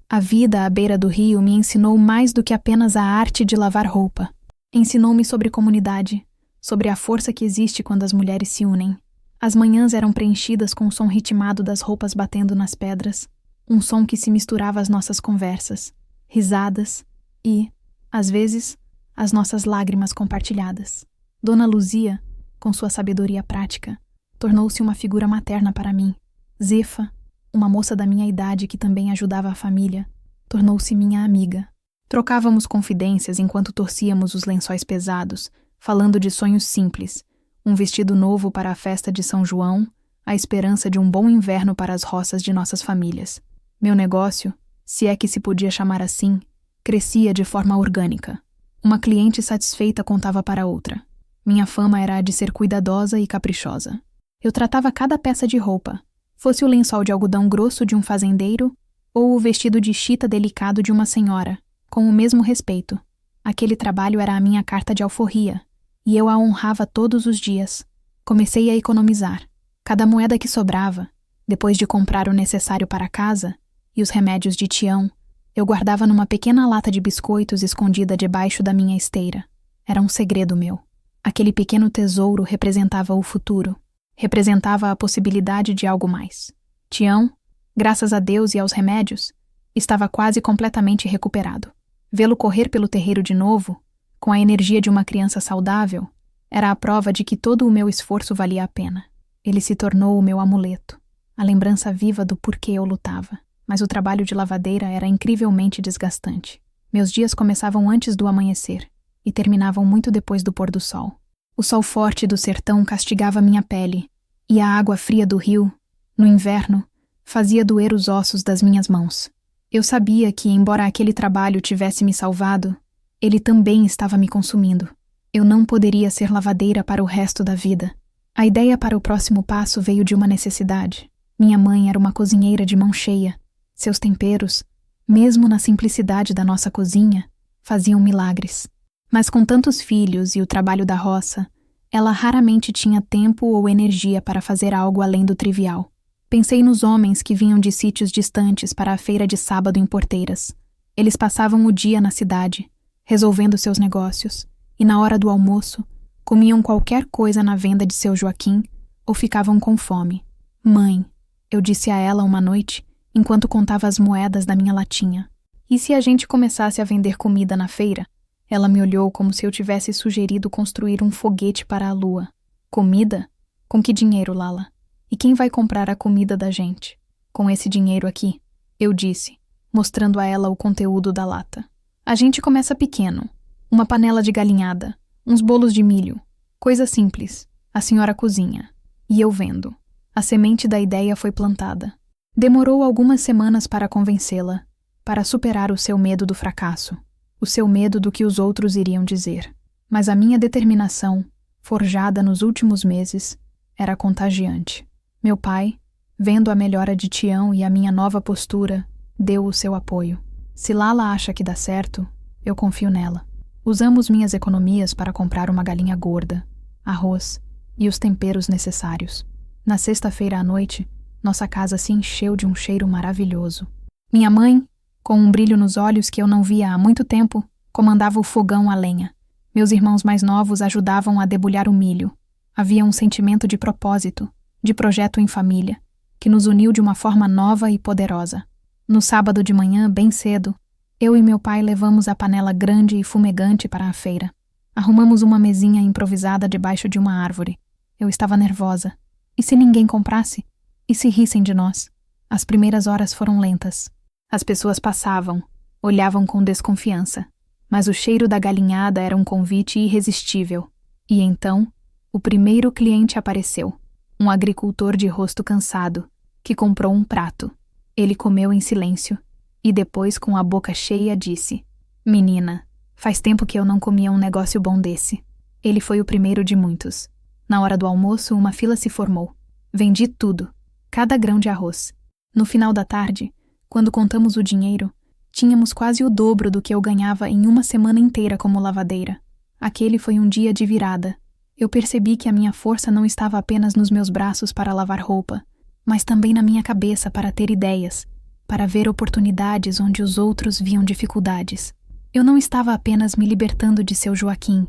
A vida à beira do rio me ensinou mais do que apenas a arte de lavar roupa. Ensinou-me sobre comunidade, sobre a força que existe quando as mulheres se unem. As manhãs eram preenchidas com o som ritmado das roupas batendo nas pedras, um som que se misturava às nossas conversas, risadas e, às vezes, as nossas lágrimas compartilhadas. Dona Luzia, com sua sabedoria prática, tornou-se uma figura materna para mim. Zefa, uma moça da minha idade que também ajudava a família, tornou-se minha amiga. Trocávamos confidências enquanto torcíamos os lençóis pesados, falando de sonhos simples, um vestido novo para a festa de São João, a esperança de um bom inverno para as roças de nossas famílias. Meu negócio, se é que se podia chamar assim, crescia de forma orgânica. Uma cliente satisfeita contava para outra. Minha fama era a de ser cuidadosa e caprichosa. Eu tratava cada peça de roupa, fosse o lençol de algodão grosso de um fazendeiro ou o vestido de chita delicado de uma senhora, com o mesmo respeito. Aquele trabalho era a minha carta de alforria, e eu a honrava todos os dias. Comecei a economizar. Cada moeda que sobrava, depois de comprar o necessário para casa e os remédios de Tião, Eu guardava numa pequena lata de biscoitos escondida debaixo da minha esteira. Era um segredo meu. Aquele pequeno tesouro representava o futuro. Representava a possibilidade de algo mais. Tião, graças a Deus e aos remédios, estava quase completamente recuperado. Vê-lo correr pelo terreiro de novo, com a energia de uma criança saudável, era a prova de que todo o meu esforço valia a pena. Ele se tornou o meu amuleto, a lembrança viva do porquê eu lutava. Mas o trabalho de lavadeira era incrivelmente desgastante. Meus dias começavam antes do amanhecer e terminavam muito depois do pôr do sol. O sol forte do sertão castigava minha pele, e a água fria do rio, no inverno, fazia doer os ossos das minhas mãos. Eu sabia que, embora aquele trabalho tivesse me salvado, ele também estava me consumindo. Eu não poderia ser lavadeira para o resto da vida. A ideia para o próximo passo veio de uma necessidade. Minha mãe era uma cozinheira de mão cheia. Seus temperos, mesmo na simplicidade da nossa cozinha, faziam milagres. Mas com tantos filhos e o trabalho da roça, ela raramente tinha tempo ou energia para fazer algo além do trivial. Pensei nos homens que vinham de sítios distantes para a feira de sábado em Porteiras. Eles passavam o dia na cidade, resolvendo seus negócios, e na hora do almoço, comiam qualquer coisa na venda de seu Joaquim ou ficavam com fome. Mãe, eu disse a ela uma noite, enquanto contava as moedas da minha latinha. E se a gente começasse a vender comida na feira? Ela me olhou como se eu tivesse sugerido construir um foguete para a lua. Comida? Com que dinheiro, Lala? E quem vai comprar a comida da gente? Com esse dinheiro aqui, eu disse, mostrando a ela o conteúdo da lata. A gente começa pequeno. Uma panela de galinhada, uns bolos de milho. Coisa simples. A senhora cozinha. E eu vendo. A semente da ideia foi plantada. Demorou algumas semanas para convencê-la, para superar o seu medo do fracasso, o seu medo do que os outros iriam dizer. Mas a minha determinação, forjada nos últimos meses, era contagiante. Meu pai, vendo a melhora de Tião e a minha nova postura, deu o seu apoio. Se Lala acha que dá certo, eu confio nela. Usamos minhas economias para comprar uma galinha gorda, arroz e os temperos necessários. Na sexta-feira à noite, nossa casa se encheu de um cheiro maravilhoso. Minha mãe, com um brilho nos olhos que eu não via há muito tempo, comandava o fogão a lenha. Meus irmãos mais novos ajudavam a debulhar o milho. Havia um sentimento de propósito, de projeto em família, que nos uniu de uma forma nova e poderosa. No sábado de manhã, bem cedo, eu e meu pai levamos a panela grande e fumegante para a feira. Arrumamos uma mesinha improvisada debaixo de uma árvore. Eu estava nervosa. E se ninguém comprasse? E se rissem de nós? As primeiras horas foram lentas. As pessoas passavam, olhavam com desconfiança. Mas o cheiro da galinhada era um convite irresistível. E então, o primeiro cliente apareceu. Um agricultor de rosto cansado, que comprou um prato. Ele comeu em silêncio. E depois, com a boca cheia, disse: "Menina, faz tempo que eu não comia um negócio bom desse." Ele foi o primeiro de muitos. Na hora do almoço, uma fila se formou. Vendi tudo. Cada grão de arroz. No final da tarde, quando contamos o dinheiro, tínhamos quase o dobro do que eu ganhava em uma semana inteira como lavadeira. Aquele foi um dia de virada. Eu percebi que a minha força não estava apenas nos meus braços para lavar roupa, mas também na minha cabeça para ter ideias, para ver oportunidades onde os outros viam dificuldades. Eu não estava apenas me libertando de seu Joaquim.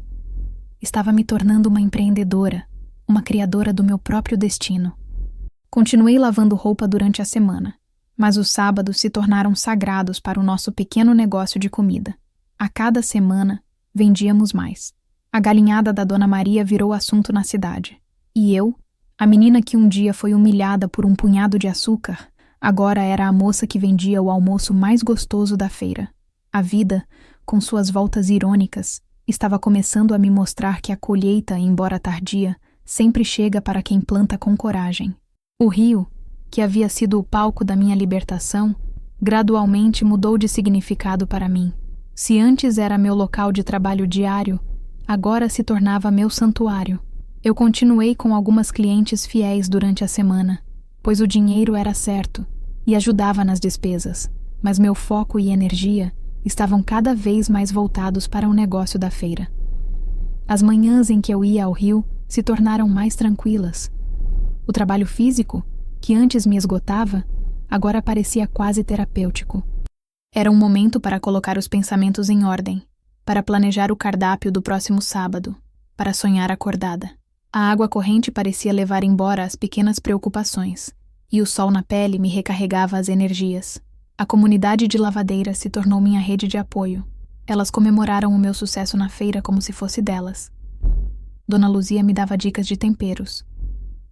Estava me tornando uma empreendedora, uma criadora do meu próprio destino. Continuei lavando roupa durante a semana, mas os sábados se tornaram sagrados para o nosso pequeno negócio de comida. A cada semana, vendíamos mais. A galinhada da Dona Maria virou assunto na cidade. E eu, a menina que um dia foi humilhada por um punhado de açúcar, agora era a moça que vendia o almoço mais gostoso da feira. A vida, com suas voltas irônicas, estava começando a me mostrar que a colheita, embora tardia, sempre chega para quem planta com coragem. O rio, que havia sido o palco da minha libertação, gradualmente mudou de significado para mim. Se antes era meu local de trabalho diário, agora se tornava meu santuário. Eu continuei com algumas clientes fiéis durante a semana, pois o dinheiro era certo e ajudava nas despesas, mas meu foco e energia estavam cada vez mais voltados para o negócio da feira. As manhãs em que eu ia ao rio se tornaram mais tranquilas. O trabalho físico, que antes me esgotava, agora parecia quase terapêutico. Era um momento para colocar os pensamentos em ordem, para planejar o cardápio do próximo sábado, para sonhar acordada. A água corrente parecia levar embora as pequenas preocupações, e o sol na pele me recarregava as energias. A comunidade de lavadeiras se tornou minha rede de apoio. Elas comemoraram o meu sucesso na feira como se fosse delas. Dona Luzia me dava dicas de temperos.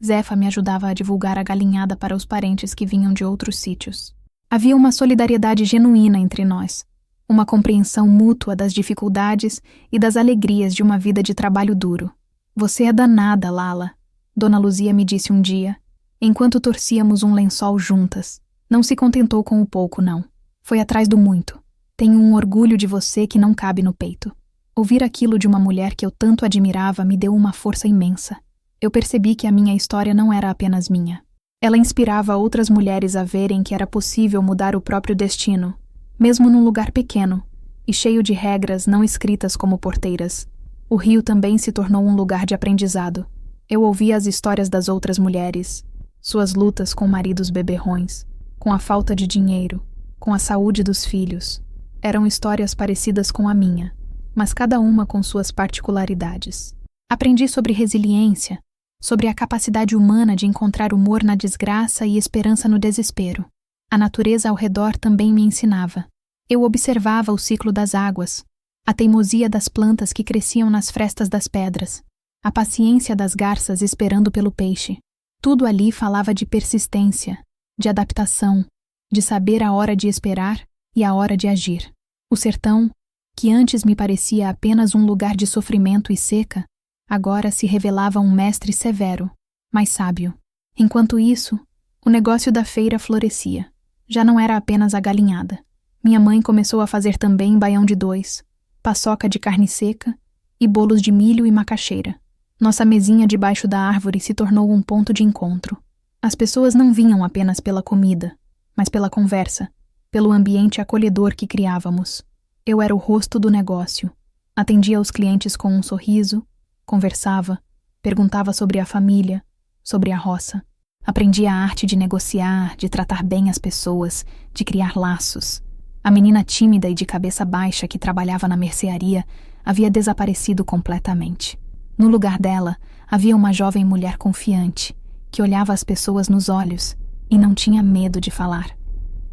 Zefa me ajudava a divulgar a galinhada para os parentes que vinham de outros sítios. Havia uma solidariedade genuína entre nós, uma compreensão mútua das dificuldades e das alegrias de uma vida de trabalho duro. Você é danada, Lala, Dona Luzia me disse um dia, enquanto torcíamos um lençol juntas. Não se contentou com o pouco, não. Foi atrás do muito. Tenho um orgulho de você que não cabe no peito. Ouvir aquilo de uma mulher que eu tanto admirava me deu uma força imensa. Eu percebi que a minha história não era apenas minha. Ela inspirava outras mulheres a verem que era possível mudar o próprio destino, mesmo num lugar pequeno e cheio de regras não escritas como porteiras. O rio também se tornou um lugar de aprendizado. Eu ouvia as histórias das outras mulheres, suas lutas com maridos beberrões, com a falta de dinheiro, com a saúde dos filhos. Eram histórias parecidas com a minha, mas cada uma com suas particularidades. Aprendi sobre resiliência, sobre a capacidade humana de encontrar humor na desgraça e esperança no desespero. A natureza ao redor também me ensinava. Eu observava o ciclo das águas, a teimosia das plantas que cresciam nas frestas das pedras, a paciência das garças esperando pelo peixe. Tudo ali falava de persistência, de adaptação, de saber a hora de esperar e a hora de agir. O sertão, que antes me parecia apenas um lugar de sofrimento e seca, agora se revelava um mestre severo, mas sábio. Enquanto isso, o negócio da feira florescia. Já não era apenas a galinhada. Minha mãe começou a fazer também baião de dois, paçoca de carne seca e bolos de milho e macaxeira. Nossa mesinha debaixo da árvore se tornou um ponto de encontro. As pessoas não vinham apenas pela comida, mas pela conversa, pelo ambiente acolhedor que criávamos. Eu era o rosto do negócio. Atendia os clientes com um sorriso, conversava, perguntava sobre a família, sobre a roça. Aprendi a arte de negociar, de tratar bem as pessoas, de criar laços. A menina tímida e de cabeça baixa que trabalhava na mercearia havia desaparecido completamente. No lugar dela, havia uma jovem mulher confiante, que olhava as pessoas nos olhos e não tinha medo de falar.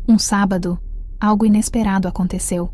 Um sábado, algo inesperado aconteceu.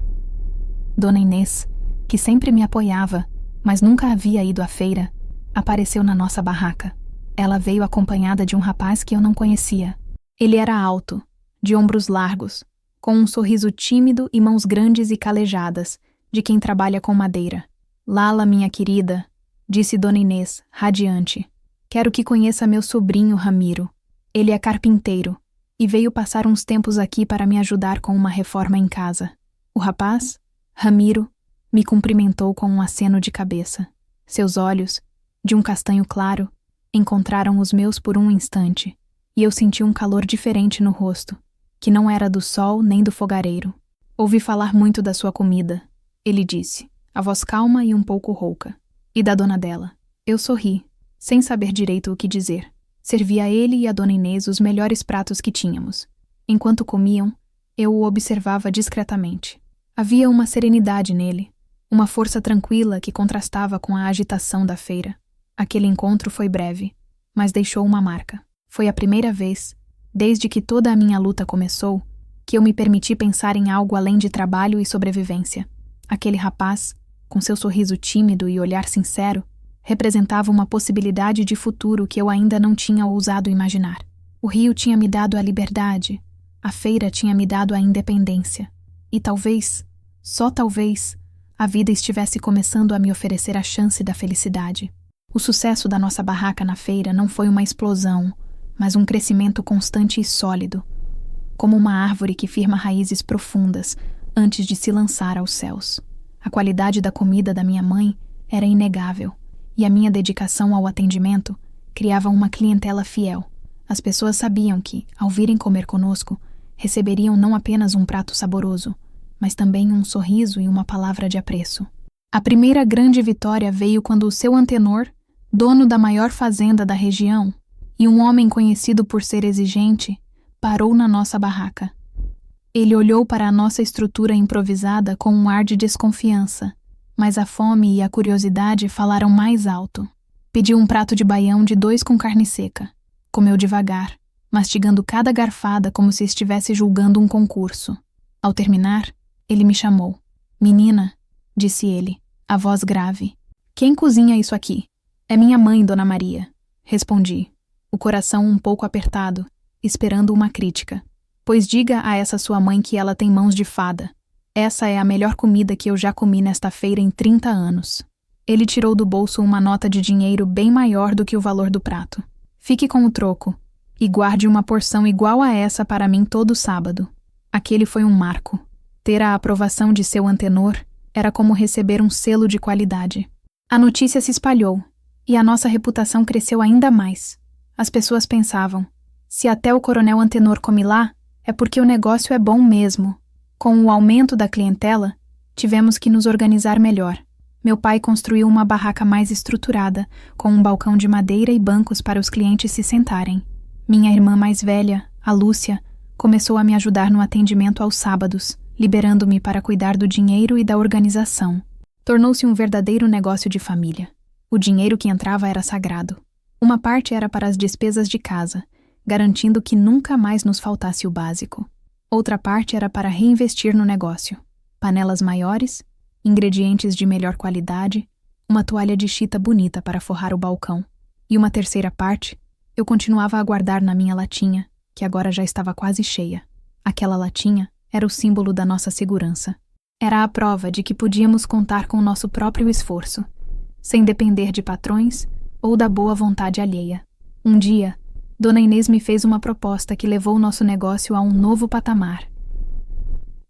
Dona Inês, que sempre me apoiava, mas nunca havia ido à feira, apareceu na nossa barraca. Ela veio acompanhada de um rapaz que eu não conhecia. Ele era alto, de ombros largos, com um sorriso tímido e mãos grandes e calejadas, de quem trabalha com madeira. Lala, minha querida, disse Dona Inês, radiante. Quero que conheça meu sobrinho Ramiro. Ele é carpinteiro e veio passar uns tempos aqui para me ajudar com uma reforma em casa. O rapaz, Ramiro, me cumprimentou com um aceno de cabeça. Seus olhos, de um castanho claro, encontraram os meus por um instante, e eu senti um calor diferente no rosto, que não era do sol nem do fogareiro. Ouvi falar muito da sua comida, ele disse, a voz calma e um pouco rouca. E da dona dela. Eu sorri, sem saber direito o que dizer. Servi a ele e a dona Inês os melhores pratos que tínhamos. Enquanto comiam, eu o observava discretamente. Havia uma serenidade nele, uma força tranquila que contrastava com a agitação da feira. Aquele encontro foi breve, mas deixou uma marca. Foi a primeira vez, desde que toda a minha luta começou, que eu me permiti pensar em algo além de trabalho e sobrevivência. Aquele rapaz, com seu sorriso tímido e olhar sincero, representava uma possibilidade de futuro que eu ainda não tinha ousado imaginar. O rio tinha me dado a liberdade, a feira tinha me dado a independência. E talvez, só talvez, a vida estivesse começando a me oferecer a chance da felicidade. O sucesso da nossa barraca na feira não foi uma explosão, mas um crescimento constante e sólido, como uma árvore que firma raízes profundas antes de se lançar aos céus. A qualidade da comida da minha mãe era inegável, e a minha dedicação ao atendimento criava uma clientela fiel. As pessoas sabiam que, ao virem comer conosco, receberiam não apenas um prato saboroso, mas também um sorriso e uma palavra de apreço. A primeira grande vitória veio quando o seu antenor, dono da maior fazenda da região, e um homem conhecido por ser exigente, parou na nossa barraca. Ele olhou para a nossa estrutura improvisada com um ar de desconfiança, mas a fome e a curiosidade falaram mais alto. Pediu um prato de baião de 2 com carne seca. Comeu devagar, mastigando cada garfada como se estivesse julgando um concurso. Ao terminar, ele me chamou. Menina, disse ele, a voz grave. Quem cozinha isso aqui? É minha mãe, Dona Maria, respondi, o coração um pouco apertado, esperando uma crítica. Pois diga a essa sua mãe que ela tem mãos de fada. Essa é a melhor comida que eu já comi nesta feira em 30 anos. Ele tirou do bolso uma nota de dinheiro bem maior do que o valor do prato. Fique com o troco e guarde uma porção igual a essa para mim todo sábado. Aquele foi um marco. Ter a aprovação de seu antenor era como receber um selo de qualidade. A notícia se espalhou e a nossa reputação cresceu ainda mais. As pessoas pensavam, se até o coronel Antenor come lá, é porque o negócio é bom mesmo. Com o aumento da clientela, tivemos que nos organizar melhor. Meu pai construiu uma barraca mais estruturada, com um balcão de madeira e bancos para os clientes se sentarem. Minha irmã mais velha, a Lúcia, começou a me ajudar no atendimento aos sábados, liberando-me para cuidar do dinheiro e da organização. Tornou-se um verdadeiro negócio de família. O dinheiro que entrava era sagrado. Uma parte era para as despesas de casa, garantindo que nunca mais nos faltasse o básico. Outra parte era para reinvestir no negócio. Panelas maiores, ingredientes de melhor qualidade, uma toalha de chita bonita para forrar o balcão. E uma terceira parte, eu continuava a guardar na minha latinha, que agora já estava quase cheia. Aquela latinha era o símbolo da nossa segurança. Era a prova de que podíamos contar com o nosso próprio esforço, sem depender de patrões ou da boa vontade alheia. Um dia, Dona Inês me fez uma proposta que levou o nosso negócio a um novo patamar.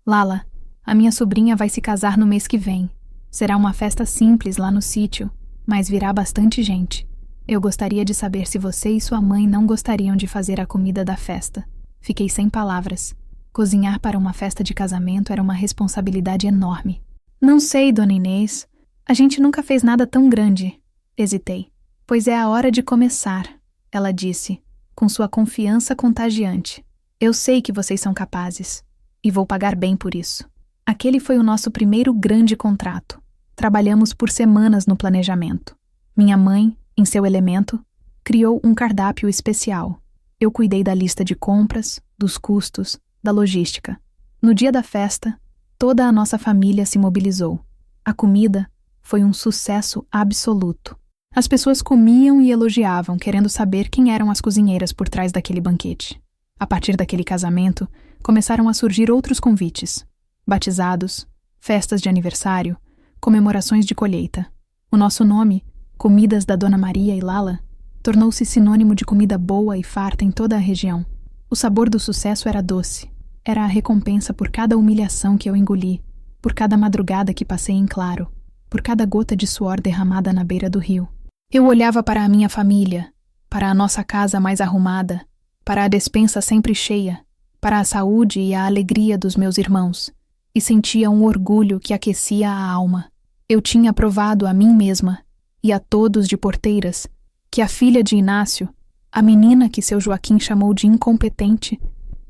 Lala, a minha sobrinha vai se casar no mês que vem. Será uma festa simples lá no sítio, mas virá bastante gente. Eu gostaria de saber se você e sua mãe não gostariam de fazer a comida da festa. Fiquei sem palavras. Cozinhar para uma festa de casamento era uma responsabilidade enorme. Não sei, Dona Inês. A gente nunca fez nada tão grande. Hesitei. Pois é a hora de começar, ela disse, com sua confiança contagiante. Eu sei que vocês são capazes, e vou pagar bem por isso. Aquele foi o nosso primeiro grande contrato. Trabalhamos por semanas no planejamento. Minha mãe, em seu elemento, criou um cardápio especial. Eu cuidei da lista de compras, dos custos, da logística. No dia da festa, toda a nossa família se mobilizou. A comida foi um sucesso absoluto. As pessoas comiam e elogiavam, querendo saber quem eram as cozinheiras por trás daquele banquete. A partir daquele casamento, começaram a surgir outros convites. Batizados, festas de aniversário, comemorações de colheita. O nosso nome, Comidas da Dona Maria e Lala, tornou-se sinônimo de comida boa e farta em toda a região. O sabor do sucesso era doce. Era a recompensa por cada humilhação que eu engoli, por cada madrugada que passei em claro, por cada gota de suor derramada na beira do rio. Eu olhava para a minha família, para a nossa casa mais arrumada, para a despensa sempre cheia, para a saúde e a alegria dos meus irmãos, e sentia um orgulho que aquecia a alma. Eu tinha provado a mim mesma, e a todos de Porteiras, que a filha de Inácio, a menina que seu Joaquim chamou de incompetente,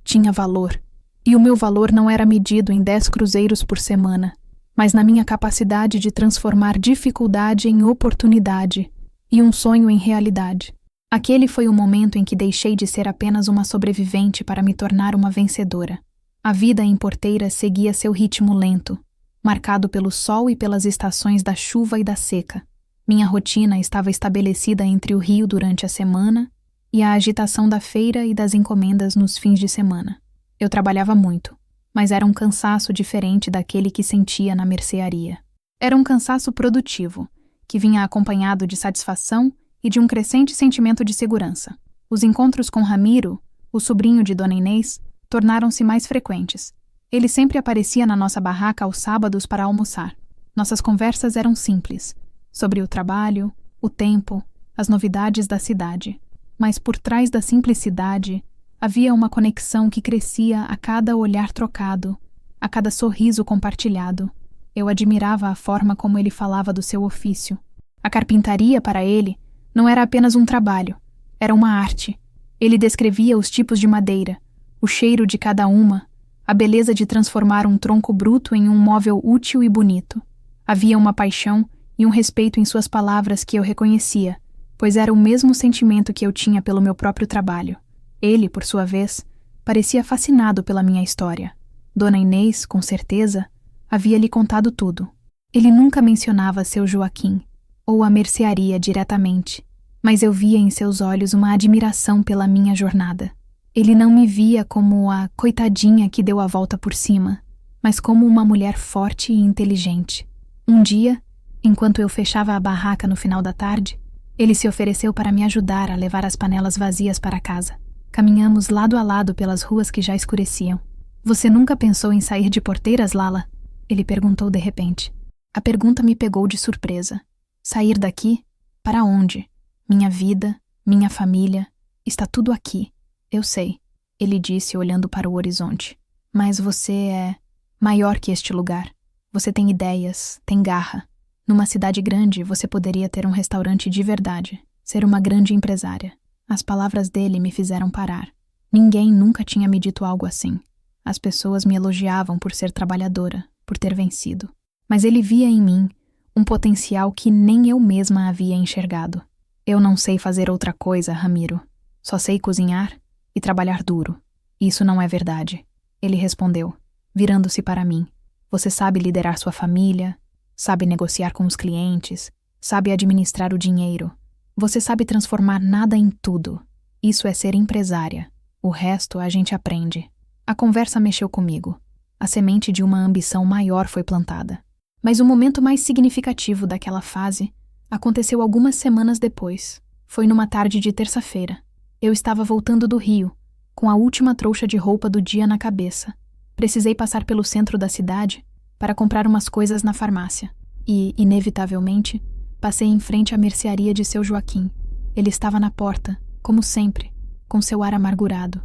tinha valor. E o meu valor não era medido em 10 cruzeiros por semana, mas na minha capacidade de transformar dificuldade em oportunidade e um sonho em realidade. Aquele foi o momento em que deixei de ser apenas uma sobrevivente para me tornar uma vencedora. A vida em Porteiras seguia seu ritmo lento, marcado pelo sol e pelas estações da chuva e da seca. Minha rotina estava estabelecida entre o rio durante a semana e a agitação da feira e das encomendas nos fins de semana. Eu trabalhava muito, mas era um cansaço diferente daquele que sentia na mercearia. Era um cansaço produtivo, que vinha acompanhado de satisfação e de um crescente sentimento de segurança. Os encontros com Ramiro, o sobrinho de Dona Inês, tornaram-se mais frequentes. Ele sempre aparecia na nossa barraca aos sábados para almoçar. Nossas conversas eram simples, sobre o trabalho, o tempo, as novidades da cidade. Mas por trás da simplicidade, havia uma conexão que crescia a cada olhar trocado, a cada sorriso compartilhado. Eu admirava a forma como ele falava do seu ofício. A carpintaria, para ele, não era apenas um trabalho, era uma arte. Ele descrevia os tipos de madeira, o cheiro de cada uma, a beleza de transformar um tronco bruto em um móvel útil e bonito. Havia uma paixão e um respeito em suas palavras que eu reconhecia, pois era o mesmo sentimento que eu tinha pelo meu próprio trabalho. Ele, por sua vez, parecia fascinado pela minha história. Dona Inês, com certeza, havia lhe contado tudo. Ele nunca mencionava seu Joaquim, ou a mercearia diretamente, mas eu via em seus olhos uma admiração pela minha jornada. Ele não me via como a coitadinha que deu a volta por cima, mas como uma mulher forte e inteligente. Um dia, enquanto eu fechava a barraca no final da tarde, ele se ofereceu para me ajudar a levar as panelas vazias para casa. Caminhamos lado a lado pelas ruas que já escureciam. Você nunca pensou em sair de Porteiras, Lala? Ele perguntou de repente. A pergunta me pegou de surpresa. Sair daqui? Para onde? Minha vida, minha família, está tudo aqui. Eu sei, ele disse olhando para o horizonte. Mas você é maior que este lugar. Você tem ideias, tem garra. Numa cidade grande, você poderia ter um restaurante de verdade, ser uma grande empresária. As palavras dele me fizeram parar. Ninguém nunca tinha me dito algo assim. As pessoas me elogiavam por ser trabalhadora, por ter vencido. Mas ele via em mim um potencial que nem eu mesma havia enxergado. Eu não sei fazer outra coisa, Ramiro. Só sei cozinhar e trabalhar duro. Isso não é verdade. Ele respondeu, virando-se para mim. Você sabe liderar sua família, sabe negociar com os clientes, sabe administrar o dinheiro. Você sabe transformar nada em tudo. Isso é ser empresária. O resto a gente aprende. A conversa mexeu comigo. A semente de uma ambição maior foi plantada. Mas o momento mais significativo daquela fase aconteceu algumas semanas depois. Foi numa tarde de terça-feira. Eu estava voltando do Rio, com a última trouxa de roupa do dia na cabeça. Precisei passar pelo centro da cidade para comprar umas coisas na farmácia. E, inevitavelmente, passei em frente à mercearia de seu Joaquim. Ele estava na porta, como sempre, com seu ar amargurado.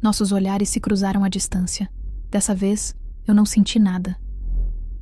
Nossos olhares se cruzaram à distância. Dessa vez, eu não senti nada.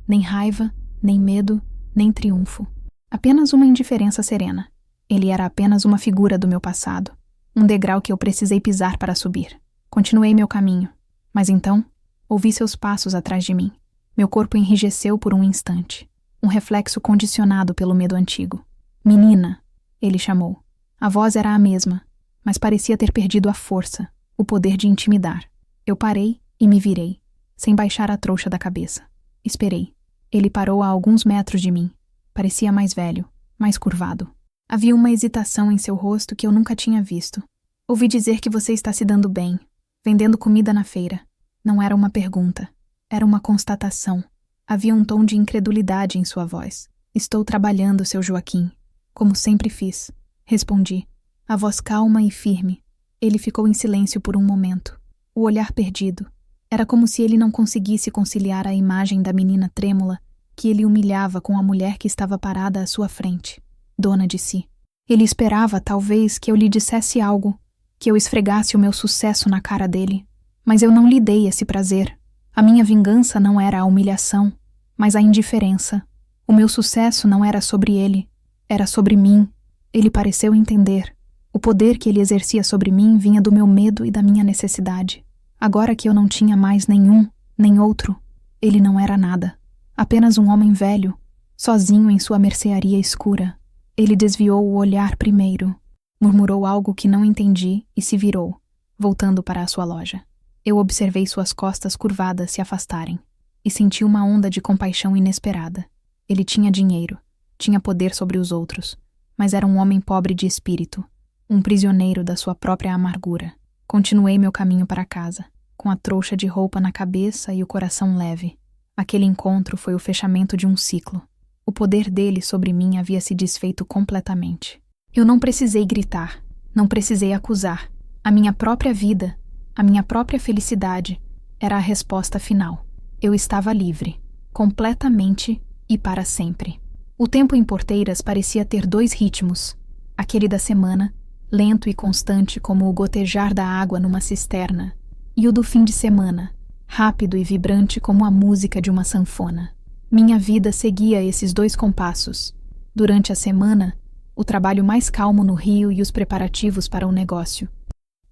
Nem raiva, nem medo, nem triunfo. Apenas uma indiferença serena. Ele era apenas uma figura do meu passado. Um degrau que eu precisei pisar para subir. Continuei meu caminho. Mas então, ouvi seus passos atrás de mim. Meu corpo enrijeceu por um instante. Um reflexo condicionado pelo medo antigo. Menina, ele chamou. A voz era a mesma, mas parecia ter perdido a força, o poder de intimidar. Eu parei e me virei, sem baixar a trouxa da cabeça. Esperei. Ele parou a alguns metros de mim. Parecia mais velho, mais curvado. Havia uma hesitação em seu rosto que eu nunca tinha visto. Ouvi dizer que você está se dando bem, vendendo comida na feira. Não era uma pergunta, era uma constatação. Havia um tom de incredulidade em sua voz. Estou trabalhando, seu Joaquim, como sempre fiz. Respondi, a voz calma e firme. Ele ficou em silêncio por um momento, o olhar perdido. Era como se ele não conseguisse conciliar a imagem da menina trêmula que ele humilhava com a mulher que estava parada à sua frente, dona de si. Ele esperava, talvez, que eu lhe dissesse algo, que eu esfregasse o meu sucesso na cara dele. Mas eu não lhe dei esse prazer. A minha vingança não era a humilhação, mas a indiferença. O meu sucesso não era sobre ele, era sobre mim. Ele pareceu entender. O poder que ele exercia sobre mim vinha do meu medo e da minha necessidade. Agora que eu não tinha mais nenhum, nem outro, ele não era nada. Apenas um homem velho, sozinho em sua mercearia escura. Ele desviou o olhar primeiro, murmurou algo que não entendi e se virou, voltando para a sua loja. Eu observei suas costas curvadas se afastarem e senti uma onda de compaixão inesperada. Ele tinha dinheiro, tinha poder sobre os outros, mas era um homem pobre de espírito, um prisioneiro da sua própria amargura. Continuei meu caminho para casa, com a trouxa de roupa na cabeça e o coração leve. Aquele encontro foi o fechamento de um ciclo. O poder dele sobre mim havia se desfeito completamente. Eu não precisei gritar, não precisei acusar. A minha própria vida, a minha própria felicidade, era a resposta final. Eu estava livre, completamente e para sempre. O tempo em Porteiras parecia ter dois ritmos. Aquele da semana, lento e constante como o gotejar da água numa cisterna, e o do fim de semana, rápido e vibrante como a música de uma sanfona. Minha vida seguia esses dois compassos. Durante a semana, o trabalho mais calmo no Rio e os preparativos para o negócio.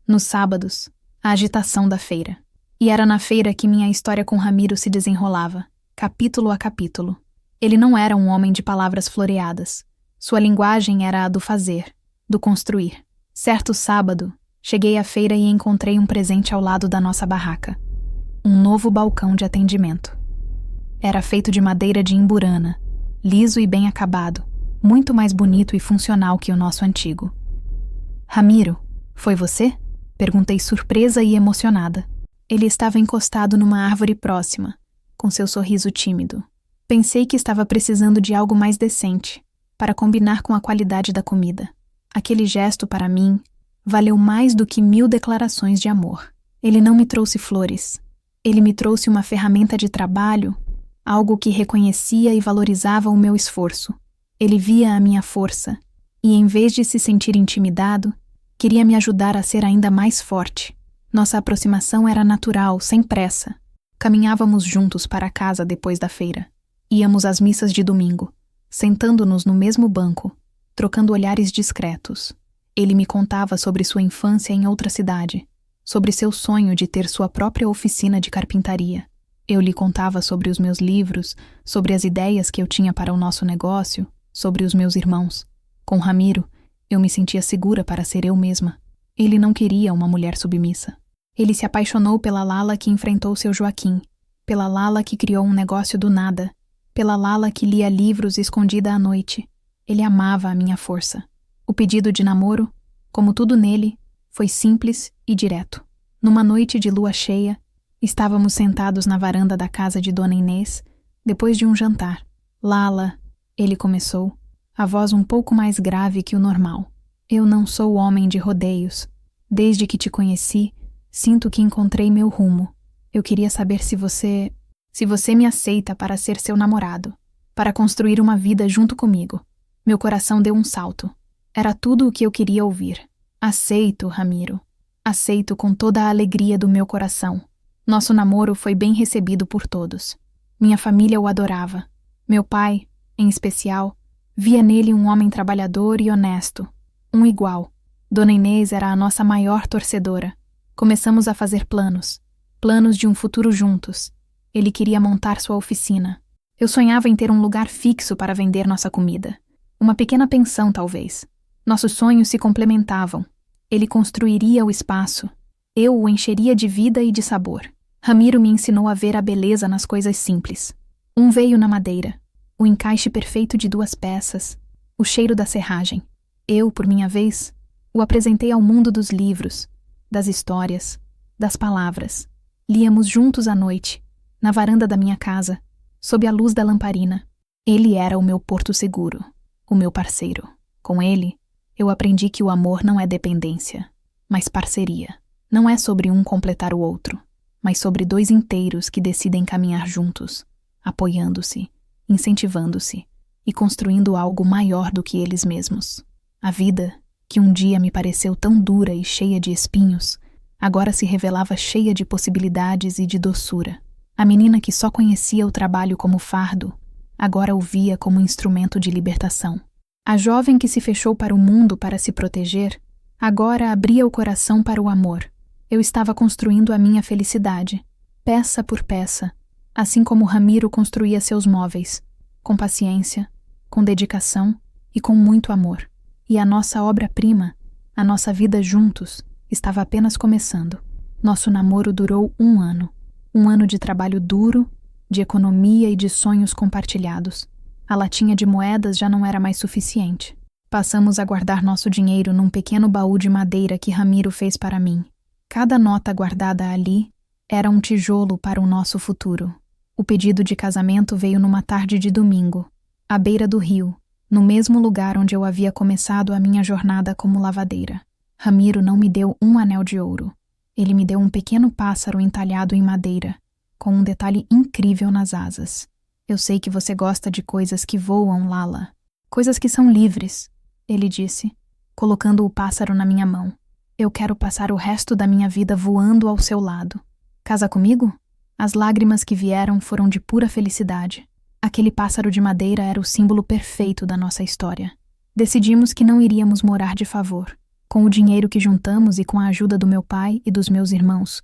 Nos sábados, a agitação da feira. E era na feira que minha história com Ramiro se desenrolava, capítulo a capítulo. Ele não era um homem de palavras floreadas. Sua linguagem era a do fazer, do construir. Certo sábado, cheguei à feira e encontrei um presente ao lado da nossa barraca. Um novo balcão de atendimento. Era feito de madeira de imburana, liso e bem acabado, muito mais bonito e funcional que o nosso antigo. Ramiro, foi você? Perguntei surpresa e emocionada. Ele estava encostado numa árvore próxima, com seu sorriso tímido. Pensei que estava precisando de algo mais decente, para combinar com a qualidade da comida. Aquele gesto, para mim, valeu mais do que 1000 declarações de amor. Ele não me trouxe flores. Ele me trouxe uma ferramenta de trabalho, algo que reconhecia e valorizava o meu esforço. Ele via a minha força e, em vez de se sentir intimidado, queria me ajudar a ser ainda mais forte. Nossa aproximação era natural, sem pressa. Caminhávamos juntos para casa depois da feira. Íamos às missas de domingo, sentando-nos no mesmo banco, trocando olhares discretos. Ele me contava sobre sua infância em outra cidade, sobre seu sonho de ter sua própria oficina de carpintaria. Eu lhe contava sobre os meus livros, sobre as ideias que eu tinha para o nosso negócio, sobre os meus irmãos. Com Ramiro, eu me sentia segura para ser eu mesma. Ele não queria uma mulher submissa. Ele se apaixonou pela Lala que enfrentou seu Joaquim, pela Lala que criou um negócio do nada, pela Lala que lia livros escondida à noite. Ele amava a minha força. O pedido de namoro, como tudo nele, foi simples e direto. Numa noite de lua cheia, estávamos sentados na varanda da casa de Dona Inês, depois de um jantar. Lala, ele começou, a voz um pouco mais grave que o normal. Eu não sou homem de rodeios. Desde que te conheci, sinto que encontrei meu rumo. Eu queria saber se você me aceita para ser seu namorado, para construir uma vida junto comigo. Meu coração deu um salto. Era tudo o que eu queria ouvir. Aceito, Ramiro. Aceito com toda a alegria do meu coração. Nosso namoro foi bem recebido por todos. Minha família o adorava. Meu pai, em especial, via nele um homem trabalhador e honesto, um igual. Dona Inês era a nossa maior torcedora. Começamos a fazer planos de um futuro juntos. Ele queria montar sua oficina. Eu sonhava em ter um lugar fixo para vender nossa comida. Uma pequena pensão, talvez. Nossos sonhos se complementavam. Ele construiria o espaço. Eu o encheria de vida e de sabor. Ramiro me ensinou a ver a beleza nas coisas simples. Um veio na madeira, o encaixe perfeito de 2 peças, o cheiro da serragem. Eu, por minha vez, o apresentei ao mundo dos livros, das histórias, das palavras. Líamos juntos à noite, na varanda da minha casa, sob a luz da lamparina. Ele era o meu porto seguro, o meu parceiro. Com ele, eu aprendi que o amor não é dependência, mas parceria. Não é sobre um completar o outro, mas sobre 2 inteiros que decidem caminhar juntos, apoiando-se, incentivando-se e construindo algo maior do que eles mesmos. A vida, que um dia me pareceu tão dura e cheia de espinhos, agora se revelava cheia de possibilidades e de doçura. A menina que só conhecia o trabalho como fardo, agora o via como instrumento de libertação. A jovem que se fechou para o mundo para se proteger, agora abria o coração para o amor. Eu estava construindo a minha felicidade, peça por peça, assim como Ramiro construía seus móveis, com paciência, com dedicação e com muito amor. E a nossa obra-prima, a nossa vida juntos, estava apenas começando. Nosso namoro durou 1 ano. 1 ano de trabalho duro, de economia e de sonhos compartilhados. A latinha de moedas já não era mais suficiente. Passamos a guardar nosso dinheiro num pequeno baú de madeira que Ramiro fez para mim. Cada nota guardada ali era um tijolo para o nosso futuro. O pedido de casamento veio numa tarde de domingo, à beira do rio, no mesmo lugar onde eu havia começado a minha jornada como lavadeira. Ramiro não me deu um anel de ouro. Ele me deu um pequeno pássaro entalhado em madeira, com um detalhe incrível nas asas. Eu sei que você gosta de coisas que voam, Lala. Coisas que são livres, ele disse, colocando o pássaro na minha mão. Eu quero passar o resto da minha vida voando ao seu lado. Casa comigo? As lágrimas que vieram foram de pura felicidade. Aquele pássaro de madeira era o símbolo perfeito da nossa história. Decidimos que não iríamos morar de favor. Com o dinheiro que juntamos e com a ajuda do meu pai e dos meus irmãos,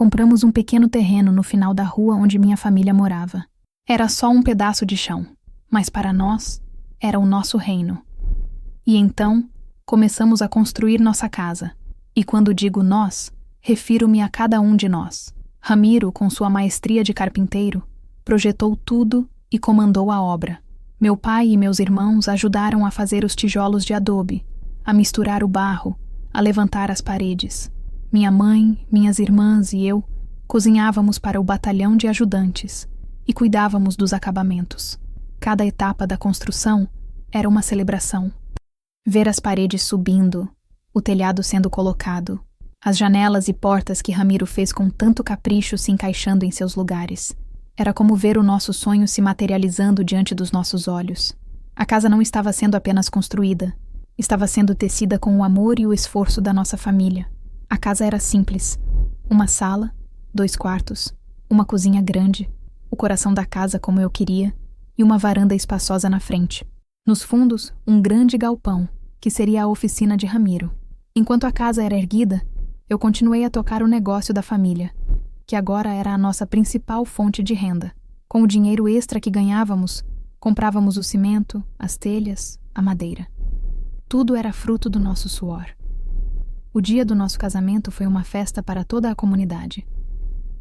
compramos um pequeno terreno no final da rua onde minha família morava. Era só um pedaço de chão, mas para nós, era o nosso reino. E então, começamos a construir nossa casa. E quando digo nós, refiro-me a cada um de nós. Ramiro, com sua maestria de carpinteiro, projetou tudo e comandou a obra. Meu pai e meus irmãos ajudaram a fazer os tijolos de adobe, a misturar o barro, a levantar as paredes. Minha mãe, minhas irmãs e eu cozinhávamos para o batalhão de ajudantes e cuidávamos dos acabamentos. Cada etapa da construção era uma celebração. Ver as paredes subindo, o telhado sendo colocado, as janelas e portas que Ramiro fez com tanto capricho se encaixando em seus lugares. Era como ver o nosso sonho se materializando diante dos nossos olhos. A casa não estava sendo apenas construída, estava sendo tecida com o amor e o esforço da nossa família. A casa era simples. Uma sala, 2 quartos, uma cozinha grande, o coração da casa como eu queria, e uma varanda espaçosa na frente. Nos fundos, um grande galpão, que seria a oficina de Ramiro. Enquanto a casa era erguida, eu continuei a tocar o negócio da família, que agora era a nossa principal fonte de renda. Com o dinheiro extra que ganhávamos, comprávamos o cimento, as telhas, a madeira. Tudo era fruto do nosso suor. O dia do nosso casamento foi uma festa para toda a comunidade.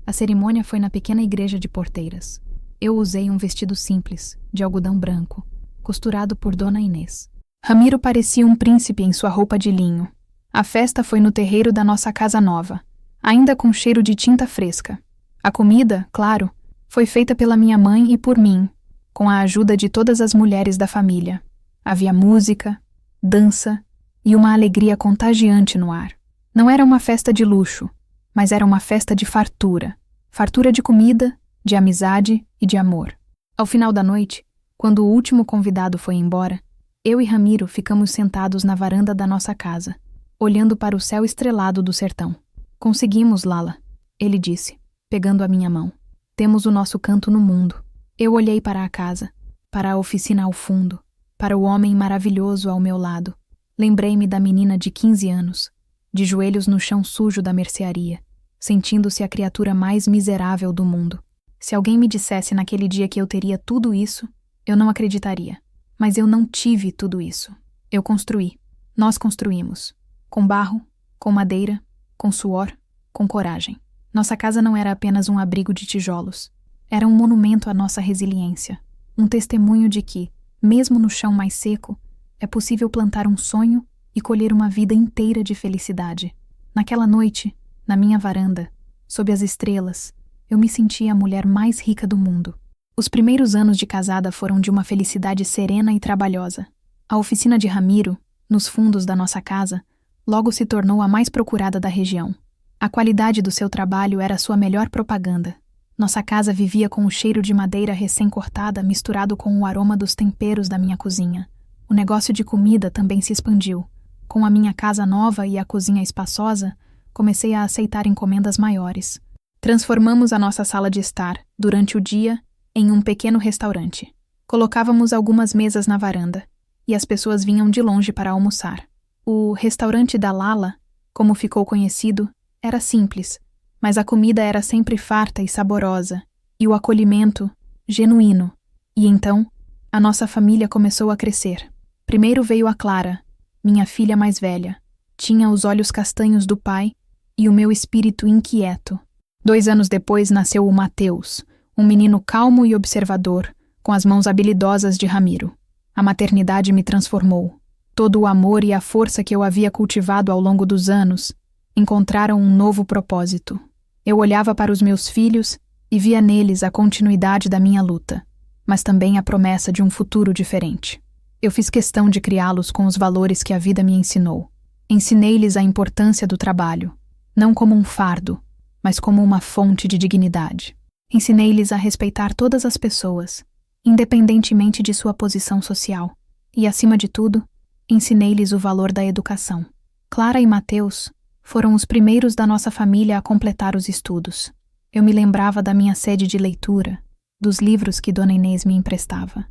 A cerimônia foi na pequena igreja de Porteiras. Eu usei um vestido simples, de algodão branco, costurado por Dona Inês. Ramiro parecia um príncipe em sua roupa de linho. A festa foi no terreiro da nossa casa nova, ainda com cheiro de tinta fresca. A comida, claro, foi feita pela minha mãe e por mim, com a ajuda de todas as mulheres da família. Havia música, dança e uma alegria contagiante no ar. Não era uma festa de luxo, mas era uma festa de fartura. Fartura de comida, de amizade e de amor. Ao final da noite, quando o último convidado foi embora, eu e Ramiro ficamos sentados na varanda da nossa casa, olhando para o céu estrelado do sertão. Conseguimos, Lala, ele disse, pegando a minha mão. Temos o nosso canto no mundo. Eu olhei para a casa, para a oficina ao fundo, para o homem maravilhoso ao meu lado. Lembrei-me da menina de 15 anos, de joelhos no chão sujo da mercearia, sentindo-se a criatura mais miserável do mundo. Se alguém me dissesse naquele dia que eu teria tudo isso, eu não acreditaria. Mas eu não tive tudo isso. Eu construí. Nós construímos. Com barro, com madeira, com suor, com coragem. Nossa casa não era apenas um abrigo de tijolos. Era um monumento à nossa resiliência. Um testemunho de que, mesmo no chão mais seco, é possível plantar um sonho e colher uma vida inteira de felicidade. Naquela noite, na minha varanda, sob as estrelas, eu me sentia a mulher mais rica do mundo. Os primeiros anos de casada foram de uma felicidade serena e trabalhosa. A oficina de Ramiro, nos fundos da nossa casa, logo se tornou a mais procurada da região. A qualidade do seu trabalho era sua melhor propaganda. Nossa casa vivia com o cheiro de madeira recém-cortada misturado com o aroma dos temperos da minha cozinha. O negócio de comida também se expandiu. Com a minha casa nova e a cozinha espaçosa, comecei a aceitar encomendas maiores. Transformamos a nossa sala de estar, durante o dia, em um pequeno restaurante. Colocávamos algumas mesas na varanda, e as pessoas vinham de longe para almoçar. O restaurante da Lala, como ficou conhecido, era simples, mas a comida era sempre farta e saborosa, e o acolhimento, genuíno. E então, a nossa família começou a crescer. Primeiro veio a Clara, minha filha mais velha. Tinha os olhos castanhos do pai e o meu espírito inquieto. 2 anos depois nasceu o Mateus, um menino calmo e observador, com as mãos habilidosas de Ramiro. A maternidade me transformou. Todo o amor e a força que eu havia cultivado ao longo dos anos encontraram um novo propósito. Eu olhava para os meus filhos e via neles a continuidade da minha luta, mas também a promessa de um futuro diferente. Eu fiz questão de criá-los com os valores que a vida me ensinou. Ensinei-lhes a importância do trabalho, não como um fardo, mas como uma fonte de dignidade. Ensinei-lhes a respeitar todas as pessoas, independentemente de sua posição social. E, acima de tudo, ensinei-lhes o valor da educação. Clara e Mateus foram os primeiros da nossa família a completar os estudos. Eu me lembrava da minha sede de leitura, dos livros que Dona Inês me emprestava.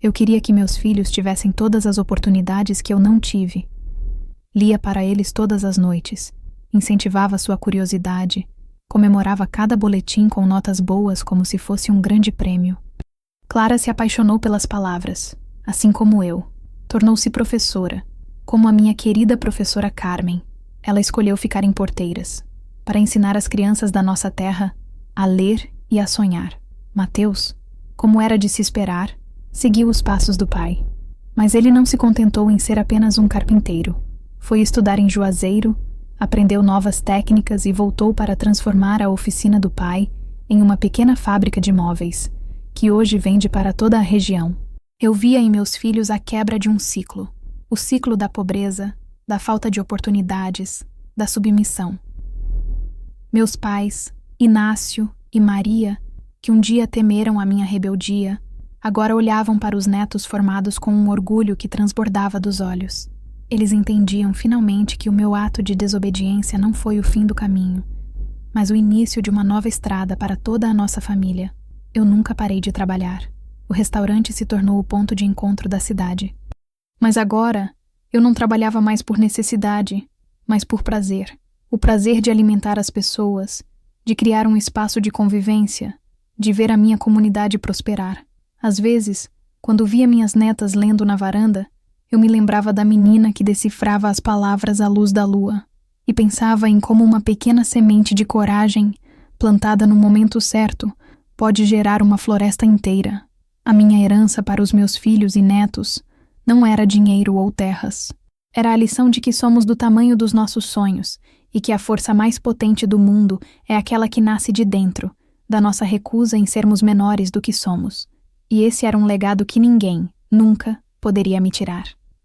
Eu queria que meus filhos tivessem todas as oportunidades que eu não tive. Lia para eles todas as noites, incentivava sua curiosidade, Comemorava cada boletim com notas boas como se fosse um grande prêmio. Clara se apaixonou pelas palavras, assim como eu. Tornou-se professora, como a minha querida professora Carmen. Ela escolheu ficar em Porteiras, para ensinar as crianças da nossa terra a ler e a sonhar. Mateus, como era de se esperar, seguiu os passos do pai. Mas ele não se contentou em ser apenas um carpinteiro. Foi estudar em Juazeiro, aprendeu novas técnicas e voltou para transformar a oficina do pai em uma pequena fábrica de móveis, que hoje vende para toda a região. Eu via em meus filhos a quebra de um ciclo. O ciclo da pobreza, da falta de oportunidades, da submissão. Meus pais, Inácio e Maria, que um dia temeram a minha rebeldia, agora olhavam para os netos formados com um orgulho que transbordava dos olhos. Eles entendiam finalmente que o meu ato de desobediência não foi o fim do caminho, mas o início de uma nova estrada para toda a nossa família. Eu nunca parei de trabalhar. O restaurante se tornou o ponto de encontro da cidade. Mas agora, eu não trabalhava mais por necessidade, mas por prazer. O prazer de alimentar as pessoas, de criar um espaço de convivência, de ver a minha comunidade prosperar. Às vezes, quando via minhas netas lendo na varanda, eu me lembrava da menina que decifrava as palavras à luz da lua e pensava em como uma pequena semente de coragem, plantada no momento certo, pode gerar uma floresta inteira. A minha herança para os meus filhos e netos não era dinheiro ou terras. Era a lição de que somos do tamanho dos nossos sonhos e que a força mais potente do mundo é aquela que nasce de dentro, da nossa recusa em sermos menores do que somos. E esse era um legado que ninguém, nunca, poderia me tirar.